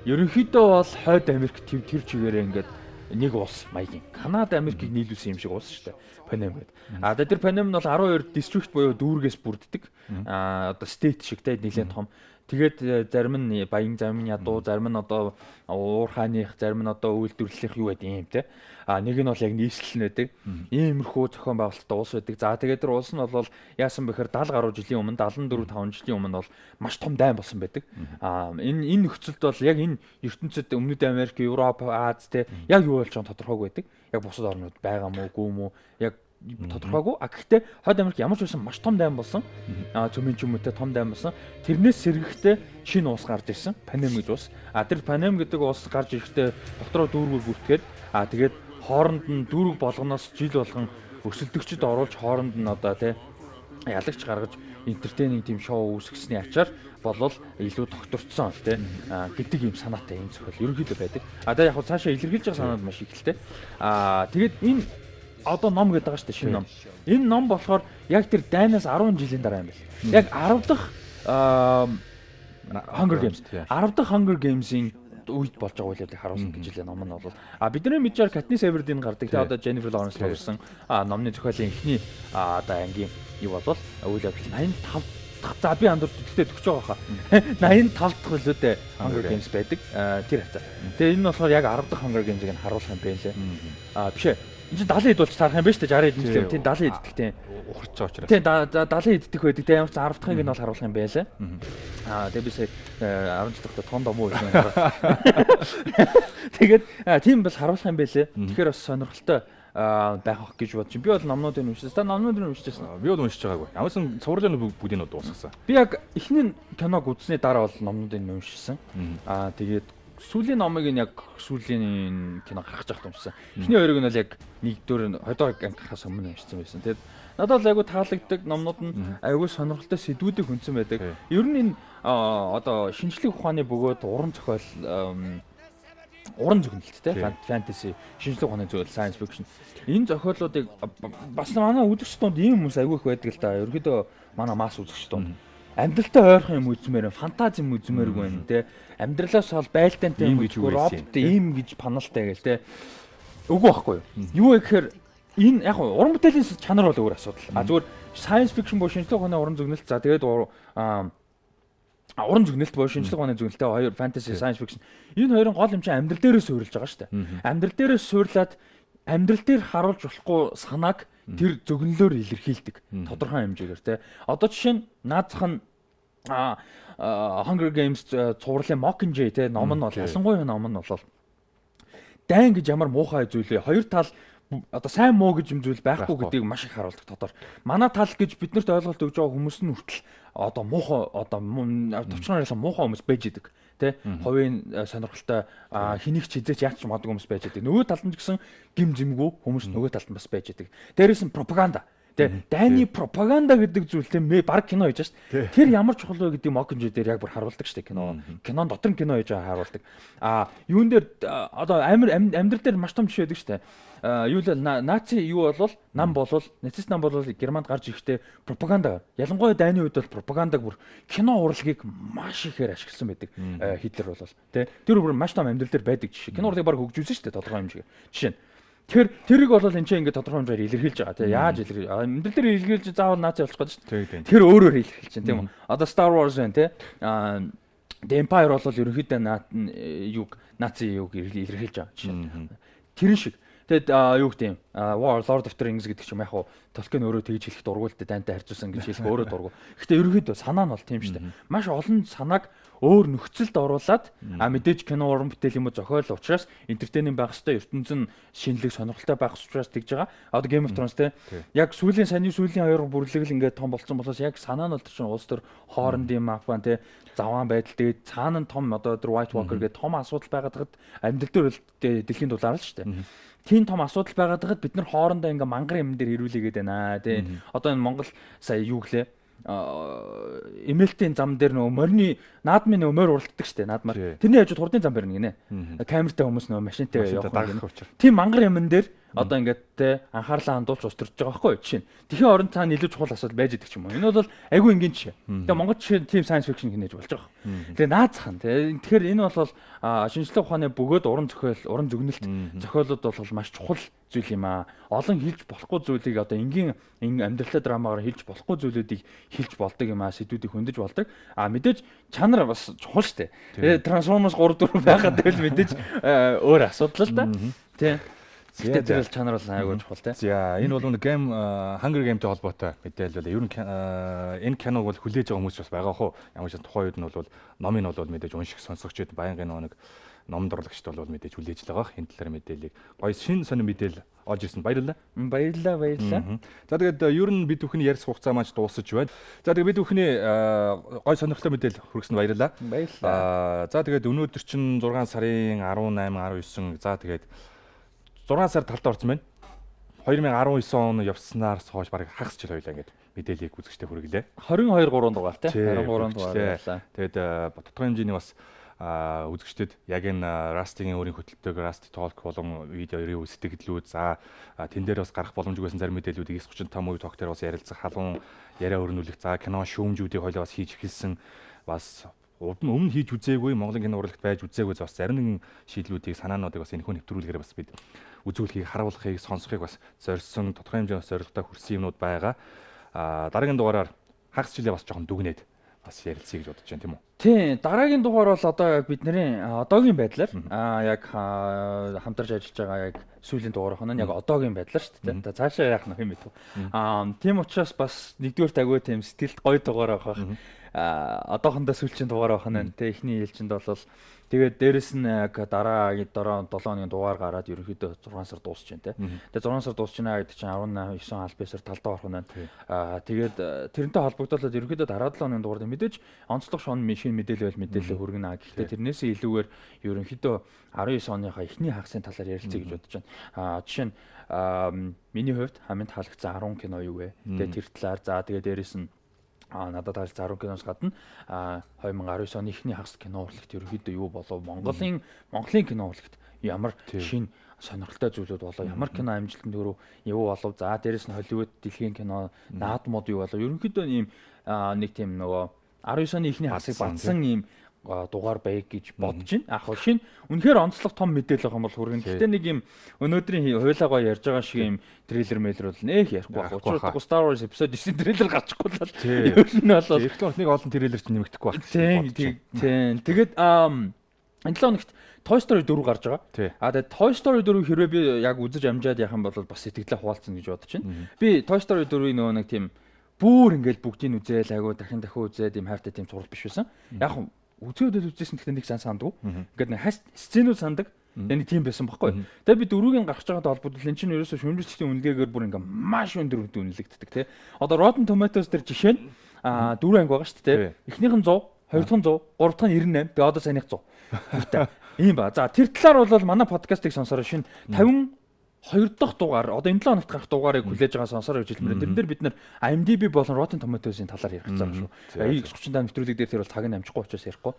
Ерөнхийдөө бол хойд Америк тэр чигээрээ ингээд нэг улс маягийн Канада Америкийг нийлүүлсэн юм шиг улс шүү дээ. Пандем гэдэг. Тэр пандем нь бол 12 дистрикт буюу дүүргээс бүрддэг. Одоо state шиг те нэлээд том. Тэгээд зарим нь баян, зарим нь ядуу, зарим нь одоо уур хааных, зарим нь одоо үйлдвэрлэх юу гэдэг юм те. Нэг нь бол яг нийслэл нэдэг. Иймэрхүү зохион байгуулалттай улс байдаг. За тэгээд тэр улс нь бол яасан бэхээр 70 гаруй жилийн өмнө 74 5 жилийн өмнө бол маш том дайн болсон байдаг. Энэ нөхцөлд бол яг энэ ертөнцид Өмнөд Америк, Европ, Аз те яг юу болж байгааг тодорхойгүй байдаг. Яг бусад орнууд байгаа мó, үгүй мó яг тодорхойгүй. Гэхдээ Хойд Америк ямар ч байсан маш том дайн болсон. Цөмийн ч юм уу те том дайн болсон. Тэрнээс сэргэхдээ шинэ улс гарч ирсэн. Панем гэж улс. Тэр Панем гэдэг улс гарч ирэхдээ дотроо дүүргүүд бүртгээд тэгээд хооронд нь дүүрэг болгоноос жил болгон өсөлтөгчд оруулж хооронд нь одоо те ялагч гаргаж энтертейнинг тийм шоу үүсгэсний ачаар болол илүү тогтворцсон те гэдэг юм санаатай энэ зөвхөн ерөнхийдөө байдаг. Тэгээд яг цаашаа илэрхийлж байгаа санаад маш их л те. Тэгээд энэ одоо ном гэдэг байгаа шүү дээ, шинэ ном. Энэ ном болохоор яг тэр дайнаас 10 жилийн дараа юм байна. Яг 10 дахь Hunger Games. 10 дахь Hunger Games-ийн үед болж байгаа үйлдэлийг харуулсан гэж хэлээ ном нь бол. Бидний мэдээр Katniss Everdeen гардаг. Тэгээ одоо Jennifer Lawrence тоглосон номны зохиолын эхний одоо ангийн юу болвол үйл явдал 85 дахь. За би андуурч тэгтээ төгч байгаа хаа. 85 дахь үлүүдээ Hunger Games байдаг. Тэр хацаа. Тэгээ энэ нь болохоор яг 10 дахь Hunger Games-ийг нь харуулах юм байна лээ. Биш ээ. Энд чинь 70 хэд болж таарах юм байна шүү дээ. 60 хэд юм. Тийм 70 хэд гэдэгтэй. Ухарч байгаа учраас. Тийм 70 хэддэх байдаг. Тэгээ ямар ч 10 дахыг нь бол харуулах юм байлаа. Тэгээ би сая 10 дахьта тонд омоо гэсэн. Тэгээд тийм бол харуулах юм байлээ. Тэгэхээр бас сонирхолтой байх гэж бодчих. Би бол номнуудыг уншсан. Та номнуудыг уншижсэн. Би бол уншиж байгаагүй. Ямарсан цувралын бүгдийг нь дуусгасан. Би яг эхний киног үзсний дараа бол номнуудыг уншсан. Тэгээд сүүлийн номыг нь яг сүүлийн кино гаргаж явах юмсан. Эхний хоёрыг нь бол яг нэгдүгээр hodоог анхаас өмнө уншсан байсан. Тэгээд надад бол айгүй таалагддаг номнууд нь айгүй сонирхолтой сэдвүүдийг хүнсэн байдаг. Ер нь энэ одоо шинжлэх ухааны бөгөөд уран зохиол уран зөгнөлттэй фэнтези, шинжлэх ухааны зүйл, science fiction. Энэ зохиолуудыг бас манай үзэгчдүүд ийм хүмүүс айгүй их байдаг л да. Ерөнхийдөө манай масс үзэгчдүүд амьдралтай ойрхон юм үзмээр, фантази юм үзмээргүй байна те. Амьдралаас бол байлдаантай юм гэж робот ийм гэж паналтай гээл те. Үгүй байхгүй юу? Юу гэхээр энэ яг уран бүтээлийн чанар бол өөр асуудал. Зүгээр science fiction бо шинжлэх ухааны уран зөгнөлт. За тэгээд уран зөгнөлт бо шинжлэх ухааны зөгнөлттэй хоёр fantasy science fiction. Энэ хоёрын гол юм чинь амьдрал дээрээс суурилж байгаа шүү дээ. Амьдрал дээрээс суурлаад амьдрал дээр харуулж болохгүй санааг тэр зөгнөлөөр илэрхийлдэг. Тодорхой хэмжээгээр те. Одоо жишээ нь наазах нь Hunger Games цувралын Mockingjay те ном нь бол ялангуяа ном нь бол дайн гэж ямар муухай зүйлээ хоёр тал одоо сайн муу гэж юм зүйл байхгүй гэдгийг маш их харуулдаг тодор. Манай тал гэж биднэрт ойлголт өгж байгаа хүмүүс нь хүртэл одоо муухай одоо товчноор ялсан муухай хүмүүс байж идэг. Тэ хувийн сонирхолтой хэнийг ч хизээч яач мадгүй хүмүүс байж идэг. Нөгөө талд нь ч гэсэн гим зэмгүй хүмүүс нөгөө талд нь бас байж идэг. Дээрээс нь пропаганда. Тэ дайны пропаганда гэдэг зүйлтэй баг кино хийж шээ. Тэр ямар чухал вэ гэдэг Mockingjay дээр яг бүр харуулдаг штэ кино. Кинон дотор кино хийж харуулдаг. Юун дээр одоо амьдрал дээр маш том жишээ байдаг штэ. Юу л наци юу болвол нам болвол нацист нам болвол Германд гарч ирэхдээ пропаганда. Ялангуяа дайны үед бол пропагандаг бүр кино урлагийг маш ихээр ашигласан байдаг. Хитлер болвол тэ тэр бүр маш том амьдрал дээр байдаг жишээ. Кино урлагийг баг хөгжүүлсэн шүү дээ тодорхой хэмжээгээр. Жишээ нь тэгэхээр тэрийг бол энэ чинь ингээд тодорхой хэмжээгээр илэрхийлж байгаа тийм яаж илэрхийлж амьдрал дээр илэрхийлж заавал наци болох гэж шүү дээ. Тэр өөрөөр илэрхийлж чинь тийм үү. Одоо Star Wars байна тийм The Empire бол ерөнхийдөө наци юуг илэрхийлж байгаа жишээ. Тэрэн шиг тэгэд юу гэх юм Lord of the Rings гэдэг ч юм яг хуу Tolkien өөрөө тэгж хэлэх дургуултай дантай харьцуулсан гэж хэлэх өөрөө дургу. Гэхдээ ерөнхийдөө санаа нь бол тийм шүү дээ. Маш олон санааг өөр нөхцөлд оруулаад мэдээж кино уран бүтээл юм уу зохиол учраас entertaining байх хэвээр ертөнцийн шинэлэг сонирхолтой байх учраас тэгж байгаа. Одоо Game of Thrones те яг сүүлийн хоёр бүрлэг л ингээд том болцсон болохоос яг санаа нь бол чинь улс төр хоорондын мафиан те заваан байдал тэгээд цаана нь том одоо тэр White Walker гэдэг том асуудал байгаад амьдрал дээр дэлхийн дулаар л шүү дээ. Тийм том асуудал байгаад байгаад бид нар хоорондоо ингээ мангар юм дээр ирүүлээгээд байна тий. Одоо энэ Монгол сая юу гэлээ эмээлтийн зам дээр нөө морины наадмын нөө морь уралддаг штэ наадмаар. Тэрний хажууд хурдын зам барина гинэ. Камертай хүмүүс нөө машинтай явах. Тийм мангар юмн дээр одоо ингээд те анхаарлаа хандуулж ус төрж байгаа байхгүй жишээ. Тэхийн оронд цаана илүү чухал асуудал байж идэг ч юм уу. Энэ бол айгүй энгийн жишээ. Тэгээ Монгол жишээ team science fiction гэнэж болж байгаа. Тэгээ наацхан те. Тэгэхээр энэ бол шинжлэх ухааны бөгөөд уран зөгнөлт зохиолууд бол маш чухал зүйл юм аа. Олон хэлж болохгүй зүйлийг одоо энгийн амьдралтай драмаагаар хэлж болохгүй зүйлүүдийг хэлж болдог юм аа. Сэдвүүдийг хөндөж болдог. Мэдээж чанар бас чухал шүү дээ. Transformers 3 4 байгаад байл мэдээж өөр асуудал л да. Тий. Тэр чанар бол айгүй чухал тий. За энэ бол нэг game Hunger Game-тэй холбоотой мэдээлэл. Ер нь энэ киног бол хүлээж байгаа хүмүүс бас байгаа хөө. Ямар ч тухайн үед нь бол номыг нь бол мэдээж унших сонсогчид байнгын нэг ном дурлагчд бол мэдээж хүлээж л байгаа. Энэ талаар мэдээллийг гоё шин сонир мэдээлэл олж ирсэн. Баярлалаа. Баярлалаа. За тэгээд ер нь бид бүхний ярьц хугацаа маань дуусаж байна. За тэгээд бид бүхний гоё сонирхолтой мэдээлэл хүргэсэнд баярлалаа. Баярлалаа. За тэгээд өнөөдөр чинь 6 сарын 18, 19 за тэгээд 6 сар талд орсон байна. 2019 он явснаас хойш бараг хагас жил хоёлаа ингээд мэдээллийг үзэгчтэй хүргэлээ. 22 3 дугаар тий. 23 дугаар байлаа. Тэгээд тодорхой хэмжээний бас үзэгчдэд яг энэ Rusty-гийн өөрийн хөтөлбөртэйг RustyTalks болон видеогийн сэтгэлдлүүд за тэн дээр бас гарах боломжгүй байсан зарим мэдээллүүдийг X-35 movie talk дээр бас ярилцах халуун яриа өрнүүлэх за кино шүүмжүүдийг хойлоо бас хийж эхэлсэн бас өмнө хийж үзээгүй Монголын кино урлагт байж үзээгүй бас зарим нэгэн шийдлүүдийг санаануудыг бас энэхүү нэвтрүүлгээр бас бид үзүүлэхийг харуулахыг сонсохыг бас зорьсон тодорхой хэмжээний зорилготой хүрсэн юмнууд байгаа. Дараагийн дугаараар хагас жилээ бас жоохон дүгнээд бас ярилцъя гэж бодож байна тийм үү? Тий, дараагийн дугаар бол одоо яг бидний одоогийн байдлаар яг хамтарч ажиллаж байгаа яг сүүлийн дугаар хоног нь яг одоогийн байдлаар шүү дээ. Цаашаа яах нь юм бэ? Тийм учраас бас нэгдүгээр агуу тийм сэтгэлд гоё дугаар авах. Одоохондоо сүүлчийн дугаар авах нь тий эхний ээлжинд бол тэгээд дээрэс нь яг дараа 7 хоногийн дугаар гараад ерөнхийдөө 6 сар дуусч байна тий. Тэгээд 6 сар дуусч байна гэдэг чинь 18 9 албан ёсоор талдаа орох нь. Тэгээд тэрнтэй холбогдуулаад ерөнхийдөө дараа 7 хоногийн дугаард мэдээж онцлог шон шинэ мэдээлэл мэдээлэл хүргэнэ. Гэхдээ тэрнээсээ илүүгээр ерөнхийдөө 19 оныхаа эхний хагасын талаар ярилцъя гэж бодож байна. Жишээ нь миний хувьд хамгийн таалагдсан 10 кино юу вэ? Тэгээд тэр талаар за тэгээд дээрэс нь надад таалагдсан 10 киноос гадна 2019 оны эхний хагас кино урлагт ерөнхийдөө юу болов? Монголын кино урлагт ямар шинэ сонирхолтой зүйлүүд болоо, ямар кино амжилтанд өрөө юу болов? За дээрэс нь Холливуд дэлхийн кино наадмууд юу болов? Ерөнхийдөө ийм нэг тийм нөгөө 19 оны эхний хагасыг батсан ийм дугаар байг гэж бодож байна. Яг хөө шинэ үнэхээр онцлог том мэдээлэл байгаа юм бол хүргэн. Гэхдээ нэг юм өнөөдрийн хуйлаагаа ярьж байгаа шиг юм трейлер мэйлэр бол нэх ярихгүй байх. Учир Star Wars episode 9 трейлер гарчихгүй л. Ер нь бол эртний нэг олон трейлер ч нэмэгдэхгүй байх. Тийм. Тэгээд энэ 7 хоногт Toy Story 4 гарч байгаа. Тэгээд Toy Story 4 хэрвээ би яг үзэж амжаад яах юм бол бас сэтгэлээ хуваалцсан гэж бодож байна. Би Toy Story 4-ийн нөгөө нэг тийм бүр ингээл бүгдийг үзээл айгу дахин үзээд юм хайртай тийм зураг биш байсан. Яг үзээдүүд үзсэн гэхдээ нэг сандгүй. Ингээд нэг сценүүд сандаг. Нэг тийм байсан байхгүй. Тэгээд би дөрүүгийн гарч байгаатай холбогдол энэ чинь ерөөсөө шүүмжлэгчдийн үнэлгээгээр бүр ингээ маш өндөр үнэлэгддэг тий. Одоо Rotten Tomatoes дээр жишээ нь 4 анги байгаа шүү дээ. Эхнийх нь 100, хоёрдугаар нь 100, гуравдугаар нь 98. Тэгээ одоо саяных 100. Ийм ба. За тэр талаар бол манай подкастыг сонсороо шинэ 52 дахь дугаар одоо энэ 7 хоногт гарах дугаарыг хүлээж байгаа сонсороо гэж хэлмээр. Тэрэн дээр бид нэр IMDb болон Rotten Tomatoes-ийн талаар ярих гэсэн юм шүү. X-35 нэвтрүүлэг дээр тэр бол цаг нь амжихгүй учраас ярихгүй.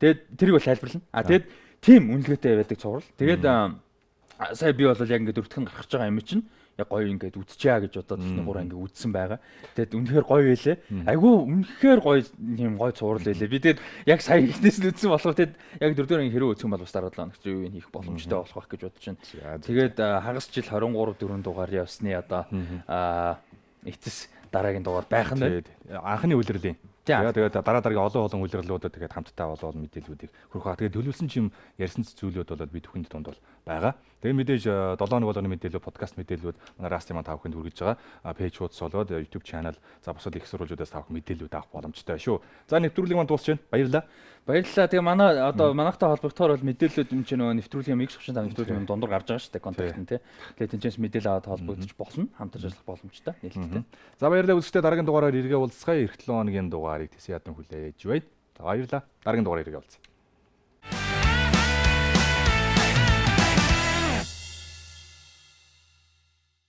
Тэгээд тэрийг бол тайлбарлана. Тэгээд тийм үнэлгээтэй байдаг цуврал. Тэгээд сая би бол яг ингээд өртгөн гарч байгаа юм чинь яг гоё ингээд үдчихээ гэж бодоод ихний 3 анги үдсэн байгаа. Тэгээд үнэхээр гоё байлээ. Айгүй үнэхээр гоё юм гоё цуврал байлээ. Би тэгээд яг сая ихнээс нь үдсэн болохоор тэгээд яг 4 анги хэрэг үдсэн бол бас дараа 7 хоногт юу хийх боломжтой болох байх гэж бодож байна. Тэгээд хагас жил 23 4 дугаар явсны одоо эцэс дараагийн дугаар байх нь байна. Анхны үйлрлийн. Тэгээд дараагийн олон үйлрлүүдүүд тэгээд хамтдаа олон мэдээллүүдийг хүргэх. Тэгээд төлөвлөсөн чим ярьсан зүйлүүд бол бид бүхэнд донд бол байгаа. Тэгээд мэдээж 7 оны мэдээлэл, подкаст мэдээллүүд манай Rusty маань та бүхэнд хүргэж байгаа. Пэйжуудс болоод YouTube channel за бусад их сурвалжуудаас та бүхэн мэдээллүүд авах боломжтой шүү. За нэвтрүүлэг маань дуусч байна. Баярлалаа. Баярлалаа. Тэгээ манайхтай холбогдохоор бол мэдээллүүд юм чинь нөгөө нэвтрүүлгийн X-35 нэвтрүүлгийн дундуур гарч байгаа шүү дээ контент нь тий. Тэгээ тэнцээс мэдээлэл аваад холбогдож болно. Хамтарч ажиллах боломжтой нийлэлтэй. За баярлалаа үзэгчдээ дараагийн дугаараар иргэ уулзцгаая. Эх 7 хоногийн дугаарыг тэс ядан хүлээж байна. За баярлалаа. Дараагийн дугаараар иргэ уулзъя.